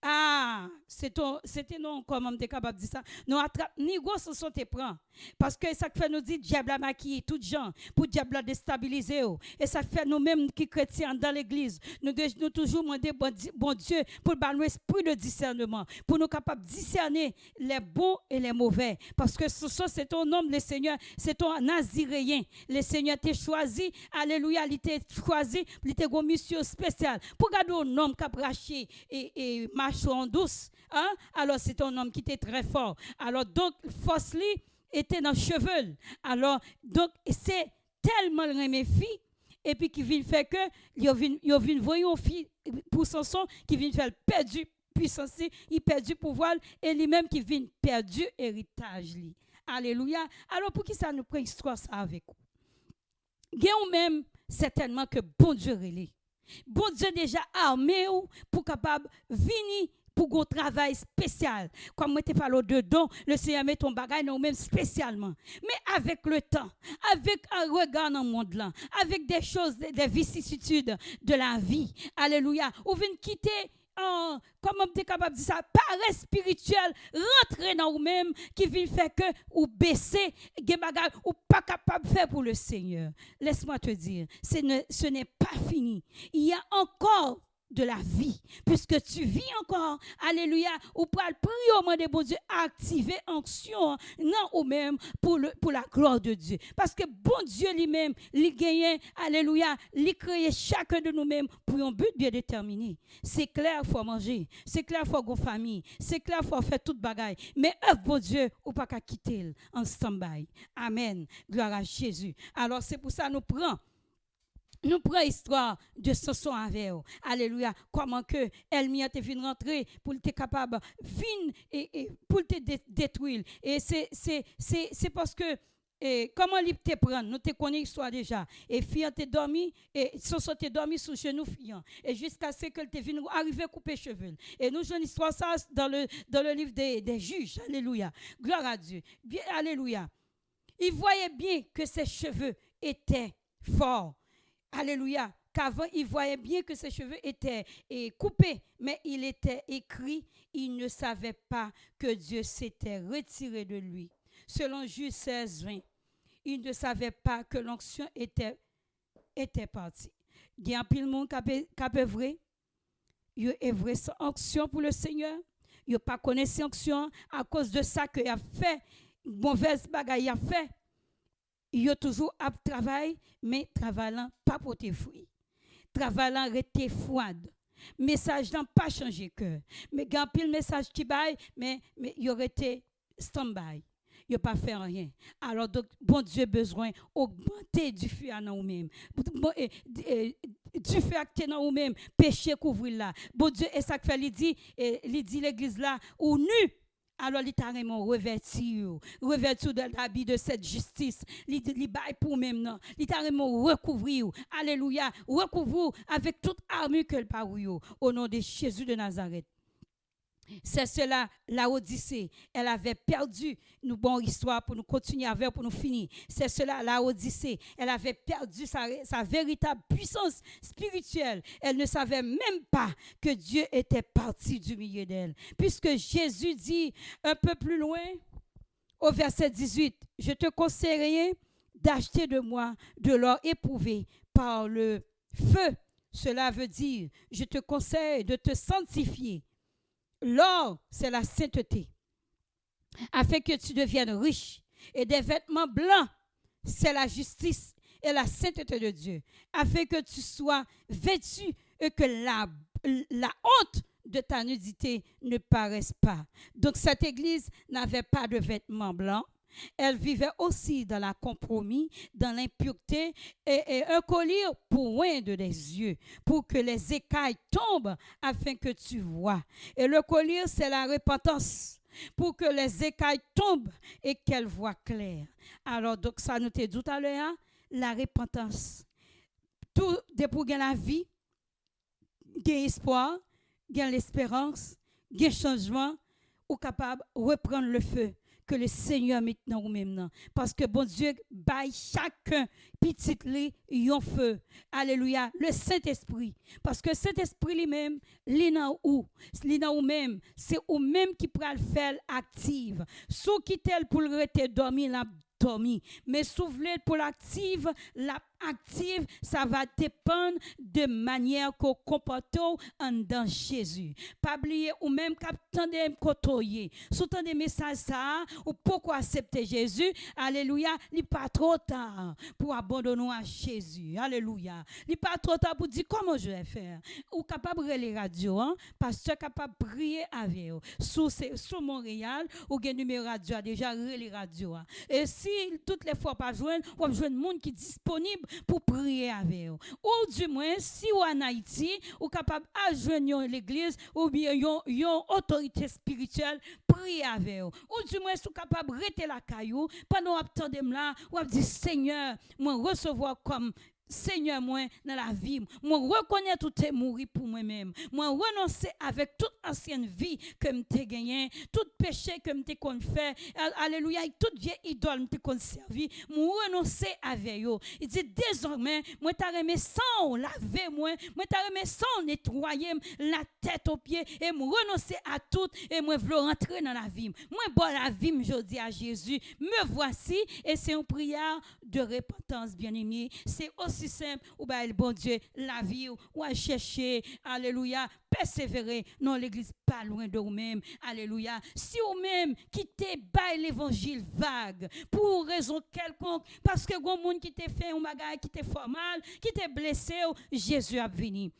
[SPEAKER 2] Ah, c'était non, comment on est capable de dire ça? Non, attrape, ni gros se sont tes prends. Parce que ça fait nous dire, diable a maquillé tout gens, pour diable a déstabiliser. Et ça fait nous-mêmes qui chrétiens dans l'église, nous toujours demander bon Dieu pour nous esprit de discernement, pour nous capables de discerner les bons et les mauvais. Parce que c'est ton homme, le Seigneur, c'est ton naziréen. Le Seigneur t'a choisi, alléluia, il t'a choisi, il t'a une mission spéciale. Pour garder un homme qui a braché et marché en douce, hein? Alors c'est un homme qui était très fort. Alors donc, force était dans le cheveu. Alors donc, c'est tellement le fille et puis qui vient faire que il vient voir une fille pour Samson qui vient faire perdu puissance, il perdu pouvoir et lui-même qui vient perdu héritage li. Alléluia. Alors pour qui ça nous prend histoire ça avec vous? Ou même certainement que bon Dieu relé. Bon Dieu déjà armé pour capable venir pour un travail spécial. Comme moi, tu parles de don, le Seigneur met ton bagage dans même spécialement. Mais avec le temps, avec un regard dans le monde là, avec des choses, des vicissitudes de la vie, alléluia, ou venez quitter comment tu es capable de dire ça, paresse spirituelle, rentrer dans vous-même qui vient faire que ou baisser, ou pas capable de faire pour le Seigneur. Laisse-moi te dire, ce n'est pas fini. Il y a encore de la vie, puisque tu vis encore, alléluia, ou pour le prier au nom de bon Dieu, activer onction, non ou même pour la gloire de Dieu. Parce que bon Dieu lui-même, il gagne, alléluia, il crée chacun de nous-mêmes pour un but bien déterminé. C'est clair, il faut manger, c'est clair, il faut avoir une famille, c'est clair, il faut faire toute bagaille. Mais bon Dieu, ou pas qu'à quitter en stand-by. Amen. Gloire à Jésus. Alors c'est pour ça que nous prenons. Nous prenons l'histoire de Samson avec eux. Alléluia. Comment que Elmia te vient rentrer pour être capable de venir et pour te détruire. Et c'est parce que comment il te prend? Nous te connaissons l'histoire déjà. Et fille te dormi et Samson te dormi sous genou fille. Et jusqu'à ce qu'elle te vienne arriver à couper cheveux. Et nous jouons l'histoire ça dans le livre des juges. Alléluia. Gloire à Dieu. Bien, alléluia. Il voyait bien que ses cheveux étaient forts. Alléluia. Qu'avant, il voyait bien que ses cheveux étaient coupés, mais il était écrit, il ne savait pas que Dieu s'était retiré de lui. Selon Juge 16, 20, il ne savait pas que l'onction était partie. Il y a un pile monde qui a vrai. Il est vrai sans onction pour le Seigneur. Il n'a pas connu cette onction à cause de ça qu'il a fait. Mauvaise bagaille il a fait. Il y a toujours à travail, mais travaillant pas pour tes fruits. Travaillant rester froide. Message n'a pas changé cœur. Mais il y a un message qui baille, mais il aurait été stand-by. Il n'a pas fait rien. Alors, donc, bon Dieu a besoin d'augmenter du feu à nous-mêmes. Du feu à nous-mêmes, péché couvrir là. Bon Dieu, et ça fait, il dit l'église là, ou nu. Alors, il t'a revêtu de l'habit de cette justice. Il baille pour même, non. Il t'a recouvrir. Alléluia. Recouvrir avec toute armure que le parou. Au nom de Jésus de Nazareth. C'est cela, la Odyssée. Elle avait perdu, nous bonne histoire pour nous continuer avec, pour nous finir. C'est cela, la Odyssée. Elle avait perdu sa véritable puissance spirituelle. Elle ne savait même pas que Dieu était parti du milieu d'elle. Puisque Jésus dit un peu plus loin, au verset 18, je te conseillerais d'acheter de moi de l'or éprouvé par le feu. Cela veut dire, je te conseille de te sanctifier. L'or, c'est la sainteté, afin que tu deviennes riche. Et des vêtements blancs, c'est la justice et la sainteté de Dieu, afin que tu sois vêtu et que la honte de ta nudité ne paraisse pas. Donc cette église n'avait pas de vêtements blancs. Elle vivait aussi dans la compromis, dans l'impureté et un collier poindre des yeux pour que les écailles tombent afin que tu vois. Et le collier, c'est la repentance pour que les écailles tombent et qu'elle voit clair. Alors, donc, ça nous t'a dit tout à l'heure, la repentance. Tout pour gagner la vie, gagner espoir, gagner l'espérance, gagner changement, ou capable de reprendre le feu que le Seigneur maintenant ou même. Parce que bon Dieu, baille chacun petit li yon feu. Alléluia. Le Saint-Esprit. Parce que Saint-Esprit lui-même, li nan ou même, c'est ou même qui peut le faire active. Sous qui tel pour le rete dormi, la dormi. Mais souffler pour l'active, ça va dépendre de manière qu'on comporte en dans Jésus. Pas oublier ou même qu'attendez côtoyer. Sous des messages ça ou pourquoi accepter Jésus. Alléluia, il pas trop tard pour abandonner à Jésus. Alléluia. Il pas trop tard pour dire comment je vais faire. Ou capable de les radios hein, pasteur capable de prier avec vous. Sous Montréal ou gen numéro radio déjà les radios. Et si toutes les fois pas joindre, on joindre monde qui est disponible pour prier avec vous. Ou du moins, si vous en Haïti, vous capable de joindre l'église ou bien une autorité spirituelle, prier avec vous. Ou du moins, vous capable de rester la caillou, pendant que vous attendez là, vous dites, Seigneur, moi recevoir comme Seigneur, moi, dans la vie, moi, reconnais tout est mourir pour moi-même. Moi, renoncer avec toute ancienne vie que m'te gagné, tout péché que m'te qu'on fait. Alléluia, toute vieille idole m'te qu'on servi. Moi, renoncer avec eux. Il dit, désormais, moi, t'as remis sang, laver moi t'as remis sang, nettoyer la tête aux pieds, et moi, renoncer à tout, et moi, vouloir rentrer dans la vie. Moi, bon, la vie, je dis à Jésus, me voici, et c'est une prière de repentance, bien-aimé. C'est aussi simple, ou bien le bon Dieu, la vie, ou à chercher, alléluia, persévérer dans l'église pas loin de vous-même, alléluia. Si vous-même quittez bail l'évangile vague, pour raison quelconque, parce que grand monde qui t'a fait un bagage, qui t'a fait mal, qui t'a blessé, Jésus a venu.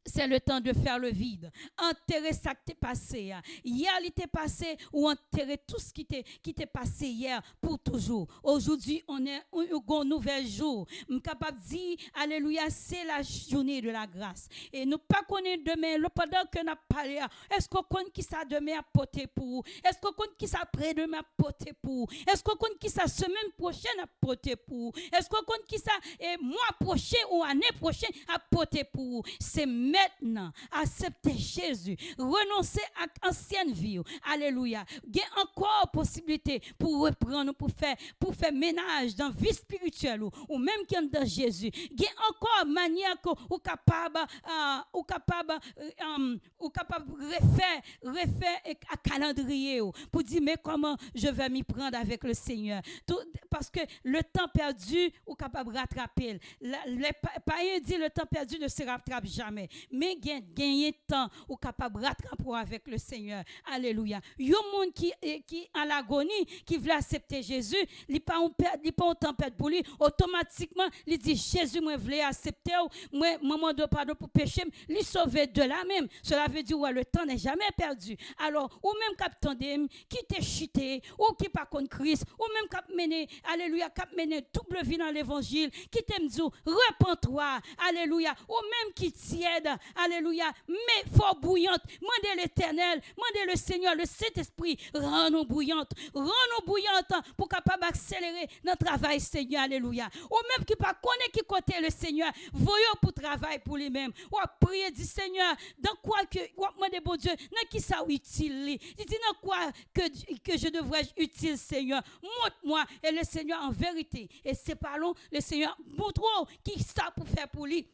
[SPEAKER 2] C'est le temps de faire le vide. Enterrer ça qui t'est passé. Hier, il t'est passé ou enterrer tout ce qui t'est passé hier pour toujours. Aujourd'hui, on est un nouvel jour. Je suis capable de dire, alléluia, c'est la journée de la grâce. Et nous pas connaître demain, pendant que nous parlons, est-ce qu'on connaît qui ça demain à porter pour? Est-ce qu'on connaît qui ça après-demain à porter pour? Est-ce qu'on connaît qui ça semaine prochaine à porter pour? Est-ce qu'on connaît qui ça mois prochain ou année prochaine à porter pour? C'est maintenant, accepter Jésus, renoncer à l'ancienne vie. Alléluia. Il y a encore possibilité pour reprendre, pour faire ménage dans la vie spirituelle ou même qui est dans Jésus. Il y a encore manière ou capable refaire un calendrier pour dire mais comment je vais m'y prendre avec le Seigneur. Parce que le temps perdu ou capable de rattraper. Les païens disent le temps perdu ne se rattrape jamais. Mais gagner temps ou capable de rattraper avec le Seigneur. Alléluia. Il y a un monde qui en l'agonie, qui veut accepter Jésus, il pas un temps perdu pour lui, automatiquement, il dit Jésus, moi je veux accepter, moi maman de pardon pour péché, lui sauver de là même. Cela veut dire ouais, le temps n'est jamais perdu. Alors, ou même capitaine qui t'est chuté, ou qui pas contre Christ, ou même cap mené, alléluia, cap mené double vie dans l'évangile, qui t'aime dire repens-toi, alléluia, ou même qui tiède, alléluia, mais fort bouillante, mandez l'Éternel, mandez le Seigneur, le Saint-Esprit, rends-nous bouillante pour capable accélérer notre travail, Seigneur, alléluia. Ou même qui pas connaît qui côté le Seigneur, voyons pour travail pour lui-même. Ou prier dit Seigneur, dans quoi que moi de bon Dieu, dans qui ça utile, il dit dans quoi que je devrais être utile, Seigneur, montre-moi et le Seigneur en vérité. Et c'est pas long, le Seigneur montre qui ça pour faire pour lui.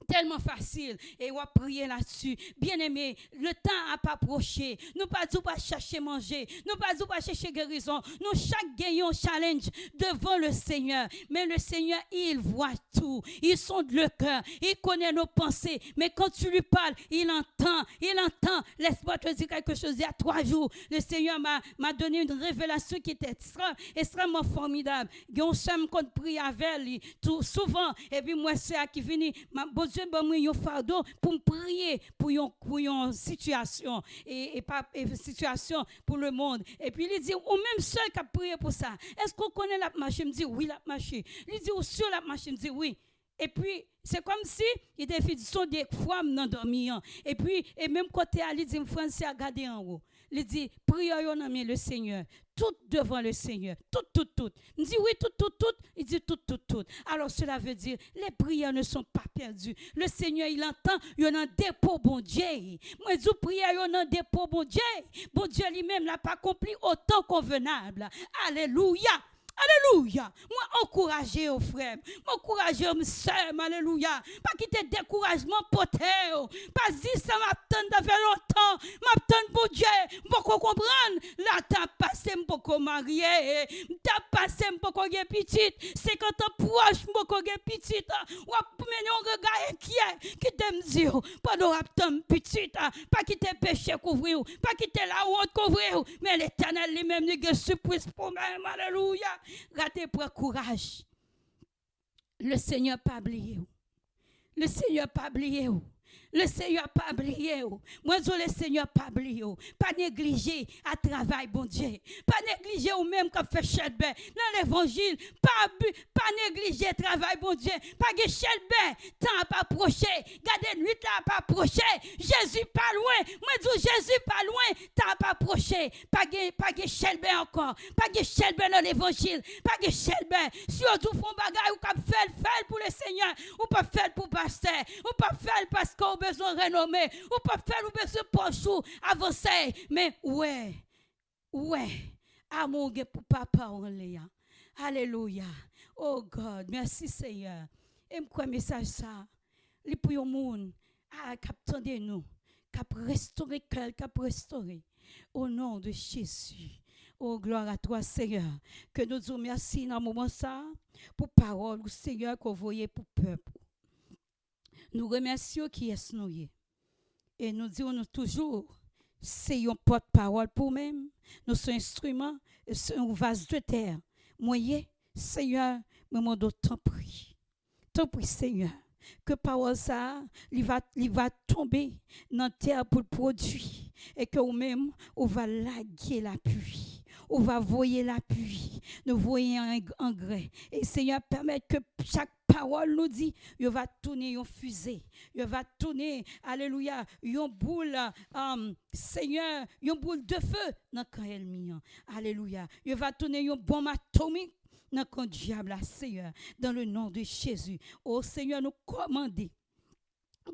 [SPEAKER 2] Tellement facile. Et on va prier là-dessus. Bien-aimé, le temps n'a pas approché. Nous pas chercher manger. Nous pas chercher guérison. Nous chaque gagnons challenge devant le Seigneur. Mais le Seigneur, il voit tout. Il sonde le cœur. Il connaît nos pensées. Mais quand tu lui parles, il entend. Il entend. Laisse-moi te dire quelque chose. Il y a 3 jours, le Seigneur m'a donné une révélation qui était extrêmement formidable. On s'aime qu'on prie avec lui tout souvent. Et puis moi, c'est à qui finit. Bon Dieu, bon, moi, un fardeau pour me prier pour une situation et pas une situation pour le monde. Et puis il dit, ou même seul qui a prié pour ça. Est-ce qu'on connaît la marche? Il me dit, oui, la marche. Il dit, ou sur la marche? Il me dit, oui. Et puis, c'est comme si il était fait son des fois m'endormir. Et puis, et même côté à il dit, Français a gardé en haut. Il dit, prions le Seigneur. Tout devant le Seigneur. Tout. Il dit, oui, tout. Il dit, tout. Alors, cela veut dire, les prières ne sont pas perdues. Le Seigneur, il entend, il y en a un dépôt, bon Dieu. Moi, je prie, il y en a un dépôt, bon Dieu. Bon Dieu lui-même n'a pas accompli autant convenable. Alléluia. Alléluia. Moi, encourager aux frères. M'encourager aux sœurs. Alléluia. Pas quitter découragement poté. Pas dire ça m'attend de faire longtemps. M'attend pour Dieu. M'poko comprendre. Là, t'as passé m'poko marié. T'as passé m'poko gen petite. 50 ans proche m'poko gen petite. Ou mener un regard inquiet. Qui t'aime dire. Pas de raptam petite. Pas quitter péché couvrir. Pas quitter la honte couvrir. Mais l'Éternel lui-même nous surprise pour même. Alléluia. Ratez pour courage. Le Seigneur pas oublié. Le Seigneur pas oublié. Le Seigneur pas oublié. Moi, le Seigneur pas oublié. Pas négliger à travail, bon Dieu. Pas négliger ou même quand fait chelbe dans l'évangile. Pas négliger travail, bon Dieu. Pas que chelbe, temps pas approché. Gardez nuit là pas approché. Jésus pas loin. Moi, dis Jésus pas loin, temps pas approché. Pas que chelbe encore. Pas que chelbe dans l'évangile. Pas que chelbe. Si on dit font bagaille ou cap faire pour le Seigneur, ou pas faire pour pasteur, ou pas faire parce qu'on besoin de renommer, ou pas faire ou besoin de pochou, avancer. Mais ouais, amour pour papa en Léa. Alléluia. Oh God, merci Seigneur. Et quoi message ça? Les pour le monde, qui nous, qui restaurer cœur, qui restaurer. Au nom de Jésus. Oh, gloire à toi, Seigneur. Que nous disons merci dans ce moment ça pour parole, Seigneur, qu'on voyait pour peuple. Nous remercions qui est nous. Et nous disons toujours, c'est un porte-parole pour nous-mêmes. Nous sommes instruments, un vase de terre. Moyen, Seigneur, moment de t'en prie. T'en prie, Seigneur. Que parole ça, il va tomber dans la terre pour le produit. Et que nous-mêmes, on va laguer la pluie. On va voyer la pluie. Nous voyons un engrais. Et Seigneur, permet que chaque parole nous dit, il va tourner une fusée. Il va tourner, alléluia, une boule, Seigneur, une boule de feu dans le alléluia. Il va tourner une bombe atomique dans le diable, Seigneur, dans le nom de Jésus. Oh Seigneur, nous commandons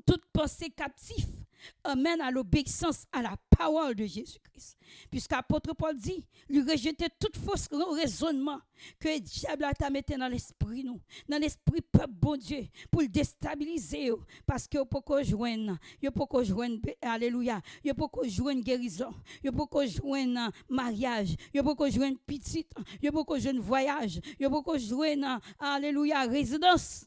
[SPEAKER 2] toute pensée captive amène à l'obéissance à la parole de Jésus-Christ. Puisqu'apôtre Paul dit, lui rejeter toute fausse raisonnement que le diable a mis dans l'esprit nous, dans l'esprit peuple bon Dieu, pour le déstabiliser, parce qu'il peut qu'on joigne, il peut qu'on joigne, alléluia, il peut qu'on joigne guérison, il peut qu'on joigne mariage, il peut qu'on joigne petite, il peut qu'on joigne voyage, il peut qu'on joigne, alléluia, résidence.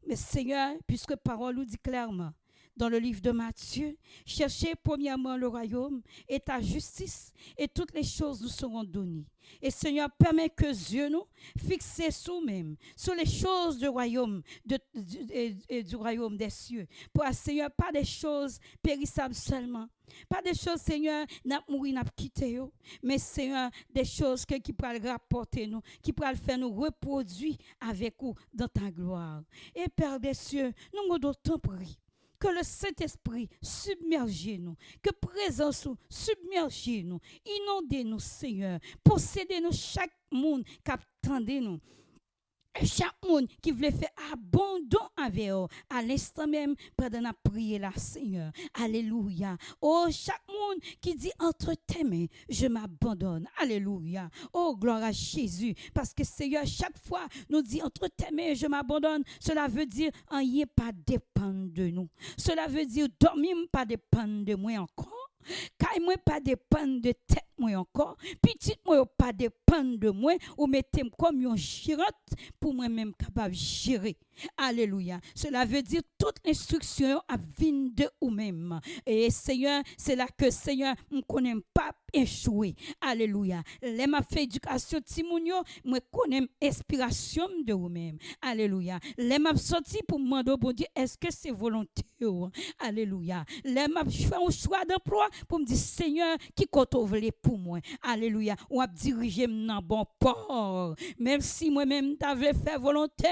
[SPEAKER 2] Mais Seigneur, puisque parole nous dit clairement, dans le livre de Matthieu, cherchez premièrement le royaume et ta justice, et toutes les choses nous seront données. Et Seigneur, permet que Dieu nous fixe sur nous-mêmes, sur les choses du royaume, du royaume des cieux. Pour Seigneur, pas des choses périssables seulement. Pas des choses, Seigneur, n'a mourir, n'a quitté, mais Seigneur, des choses qui pourraient rapporter nous, qui pourraient faire nous reproduire avec vous dans ta gloire. Et Père des cieux, nous nous d'autant prier. Que le Saint-Esprit submerge nous, que présence submerge nous, inonde nous, Seigneur, possédez nous chaque monde qui attendait nous. chaque monde qui voulait faire abandon avec eux, à l'instant même, pendant la prière, là, Seigneur. Alléluia. Oh, chaque monde qui dit entre tes mains, je m'abandonne. Alléluia. Oh, gloire à Jésus. Parce que Seigneur, chaque fois, nous dit entre tes mains, je m'abandonne. Cela veut dire, rien pas dépendre de nous. Cela veut dire, dormir pas dépendre de moi encore. Car moi pas dépendre de tête moi encore, petit moi pas dépendre de moi ou mettez comme une gérante pour moi même capable de gérer. Alléluia. Cela veut dire toute instruction à venir de ou même. Et Seigneur, c'est là que Seigneur me connaît pas échouer. Alléluia. Les m'a fait éducation timounio, moi connais inspiration de vous même. Alléluia. Les m'a sorti pour me demander bon Dieu, est-ce que c'est volonté? Alléluia. Les m'a fait un choix d'emploi pour me dire Seigneur, qui compte pour moi. Alléluia. Ou a dirigé dans bon port. Même si moi-même t'avais fait volonté,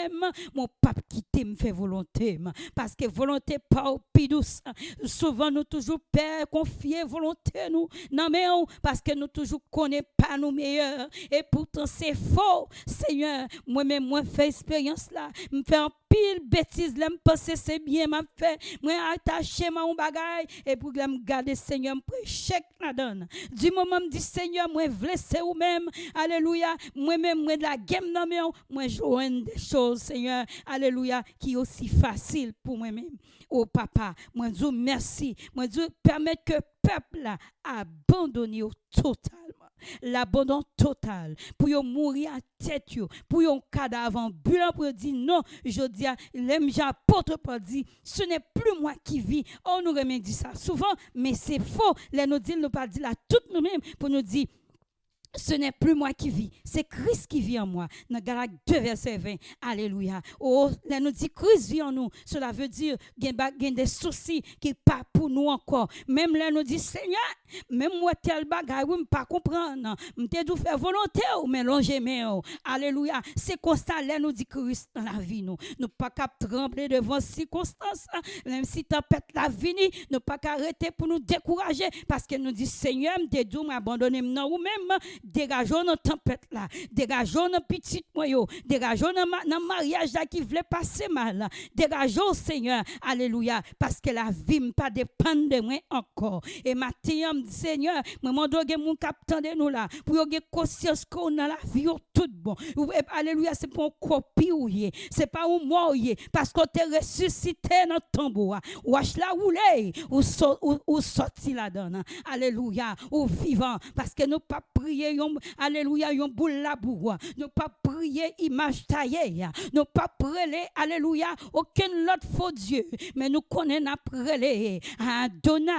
[SPEAKER 2] mon pape quitté me fait volonté. Parce que volonté pas au pidous. Souvent nous toujours père confier volonté nous. Non mais parce que nous toujours connaissons pas nous meilleurs. Et pourtant c'est faux. Seigneur, moi-même moi fait expérience là. Me fait un pile bêtise là me penser c'est bien m'a fait. Moi attaché mon bagage et pour me garder Seigneur me chèque la donne. Du moment me dit Seigneur moi blessé ou même alléluia moi-même moi de la game dans moi joindre des choses Seigneur alléluia qui est aussi facile pour moi-même. Oh papa, moi dis merci. Moi dis permettre que peuple là abandonne totalement. L'abandon total pour yo mourir à tête yo pour yon cadavre ambulant pour dire non je dis l'aime j'apporte pas dit ce n'est plus moi qui vis on nous remet dit ça souvent mais c'est faux les nous dit nous pas dit là toutes nous-mêmes pour nous dire ce n'est plus moi qui vis, c'est Christ qui vit en moi. Dans Galates 2, verset 20. Alléluia. Oh, là nous dit Christ vit en nous. Cela veut dire qu'il y a des soucis qui pas pour nous encore. Même là nous dit Seigneur, même moi tel bagage, je ne pas comprendre. Je te faire volonté ou mélanger mes. Alléluia. C'est constant là nous dit Christ dans la vie nous. Nous pas qu'à trembler devant circonstances. Même si tempête la vie, nous pas qu'à arrêter pour nous décourager parce que nous dit Seigneur, me dit m'abandonner non ou même dégageons nos tempêtes là, dégageons nos petites moyaux, dégageons nos mariages là qui voulaient passer mal, dégageons Seigneur, alléluia, parce que la vie ne pas dépend de moi encore. Et maintenant, Seigneur, moi m'en mon capitaine de nous là, pour avoir conscience qu'on a la vie tout bon. Alléluia, c'est pour un copie ou c'est pas un mort parce qu'on t'est ressuscité dans ton bois. Ou la roulé, ou sorti là-dedans. Alléluia, ou vivant, parce que nous pas prier alléluia, yon boule la boue. Nous pas prier image taillée. Nous pas prier, alléluia, aucun autre faux Dieu. Mais nous connaissons n'a prier Adonai,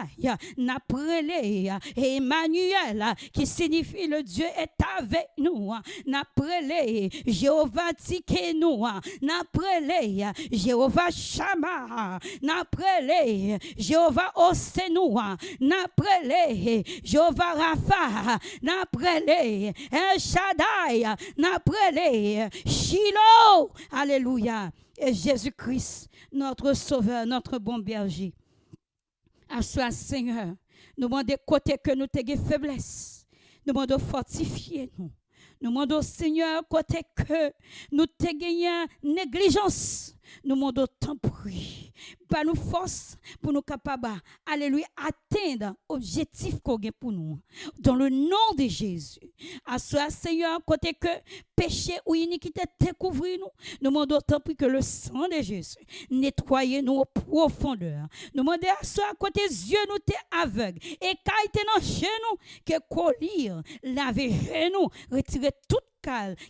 [SPEAKER 2] n'a prier Emmanuel, qui signifie le Dieu est avec nous. N'a prier Jéhovah Tikenu, n'a prier Jéhovah Shammah, n'a prier Jéhovah Osenu, n'a prier Jéhovah Rapha, n'a prier El Shaddai, n'a prier Shiloh, alléluia, et Jésus-Christ, notre sauveur, notre bon berger. À soi, Seigneur, nous demandons côté que nous t'ayons faiblesse, nous demandons fortifier nous. Nous demandons, Seigneur, côté que nous t'ayons négligence. Nous demandons tant pris. Pas nous force pour nous capables, alléluia, atteindre l'objectif qu'on a pour nous. Dans le nom de Jésus. À ce Seigneur, côté que péché ou iniquité découvre nous, nous demandons tant pis que le sang de Jésus nettoie nous au profondeur. Nous demandons à ce côté yeux nous t'es aveugle et quand t'es dans chez nous que collir, laver chez nous, retirer toute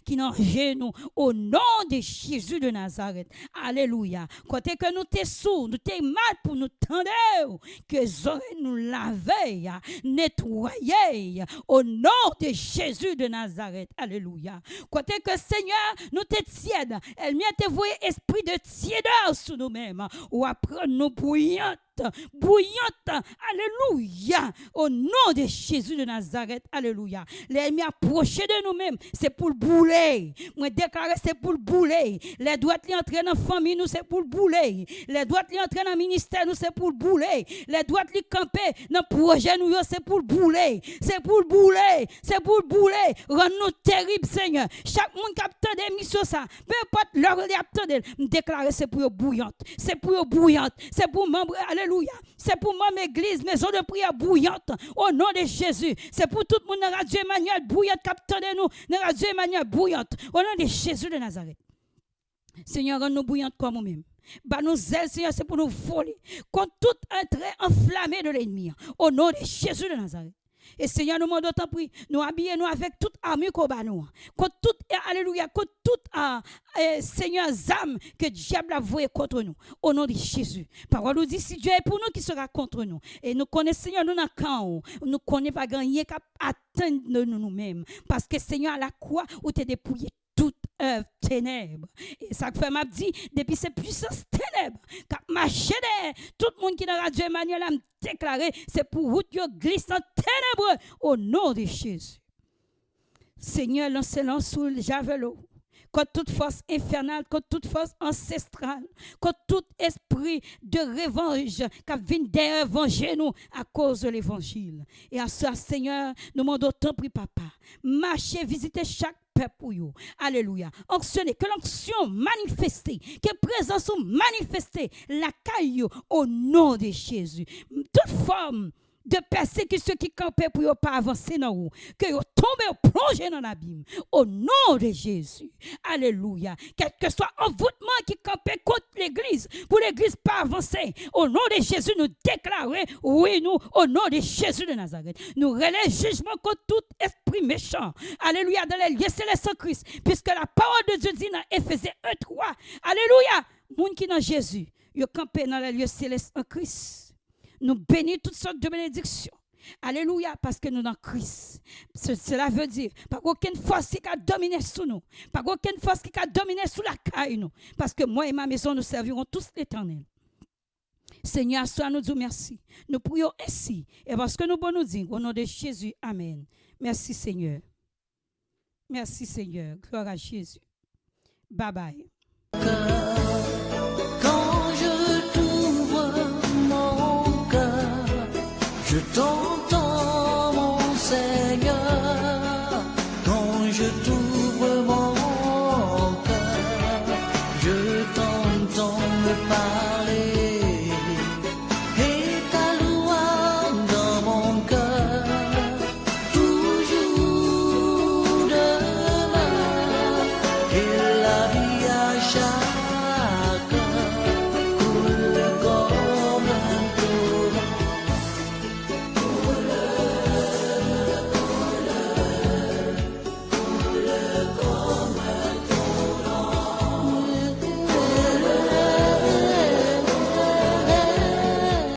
[SPEAKER 2] qui n'en genou au nom de Jésus de Nazareth. Alléluia. Côté que nous t'es sourds, nous t'es mal pour nous tendre, que nous laver, nettoyer au nom de Jésus de Nazareth. Alléluia. Côté que Seigneur, nous t'es tiède. Elle m'a te voué esprit de tiédeur sous nous-mêmes. Ou apprendre nous bouillantes. bouillante, alléluia, au nom de Jésus de Nazareth, alléluia. L'ennemi approché de nous-mêmes, c'est pour le bouler. Moi déclarer c'est pour le bouler. Les droits qui entrent dans la famille, nous c'est pour le bouler. Les droits qui entrent dans le ministère, nous c'est pour le bouler. Les droits qui camper dans le projet, nous c'est pour le bouler. C'est pour le bouler. C'est pour le bouler. Rends-nous terribles, Seigneur. Chaque monde qui a des missions, ça, peu importe l'heure qui a déclarer c'est pour bouillante. C'est pour bouillante. C'est pour membre, alléluia. C'est pour mon église, maison de prière bouillante. Au nom de Jésus. C'est pour tout le monde dans Radio Emmanuel bouillante, capteur de nous. Dans Radio Emmanuel bouillante. Au nom de Jésus de Nazareth. Seigneur, rends-nous bouillante comme nous-mêmes. Bah nous ailes, Seigneur, c'est pour nous voler contre toute entrée enflammée de l'ennemi. Au nom de Jésus de Nazareth. Et Seigneur, nous demandons tant pis, nous habillons nous avec toute armure qu'on bat nous. Contre toute, alléluia, contre toute, Seigneur, âme que diable a voué contre nous. Au nom de Jésus. Parole nous dit, si Dieu est pour nous, qui sera contre nous? Et nous connaissons, Seigneur, nous n'avons camp. Nous ne connaissons pas gagner qu'à atteindre nous-mêmes. Parce que Seigneur, à la croix, où tu es dépouillé toute ténèbres. Et ça fait m'a dit, depuis ces puissances ténèbres, quand marché tout le monde qui dans Radio Emmanuel a déclaré, c'est pour vous qui glisse en ténèbres au nom de Jésus. Seigneur, lancez-le sous le javelot. Contre toute force infernale, contre toute force ancestrale, contre tout esprit de revanche qui vient derrière venger nous à cause de l'évangile. Et à ça, Seigneur, nous demandons tant pris, papa. Marchez, visitez chaque peuple pour vous. Alléluia. Onctionnez, que l'onction manifestée, que présence manifestée, la caillou au nom de Jésus. Toute forme de persécution qui campait pour ne pas avancer dans vous, que vous tombez ou plongez dans l'abîme, au nom de Jésus. Alléluia. Quel que soit envoûtement qui campait contre l'église, pour l'église pas avancer, au nom de Jésus, nous déclarons, oui, nous, au nom de Jésus de Nazareth, nous relèvons jugement contre tout esprit méchant. Alléluia, dans les lieux célestes en Christ, puisque la parole de Dieu dit dans Éphésiens 1:3, alléluia, moun qui dans Jésus, yo campé dans les lieux célestes en Christ. Nous bénissons toutes sortes de bénédictions. Alléluia, parce que nous dans Christ. Cela veut dire, pas aucune force qui a dominé sur nous. Pas aucune force qui a dominé sur la caille nous. Parce que moi et ma maison, nous servirons tous l'Éternel. Seigneur, sois nous disons merci. Nous prions ainsi. Et parce que nous nous disons, au nom de Jésus, amen. Merci Seigneur. Merci Seigneur. Gloire à Jésus. Bye bye.
[SPEAKER 1] Quand je t'ouvre mon cœur, je t'entends mon Seigneur. Quand je t'ouvre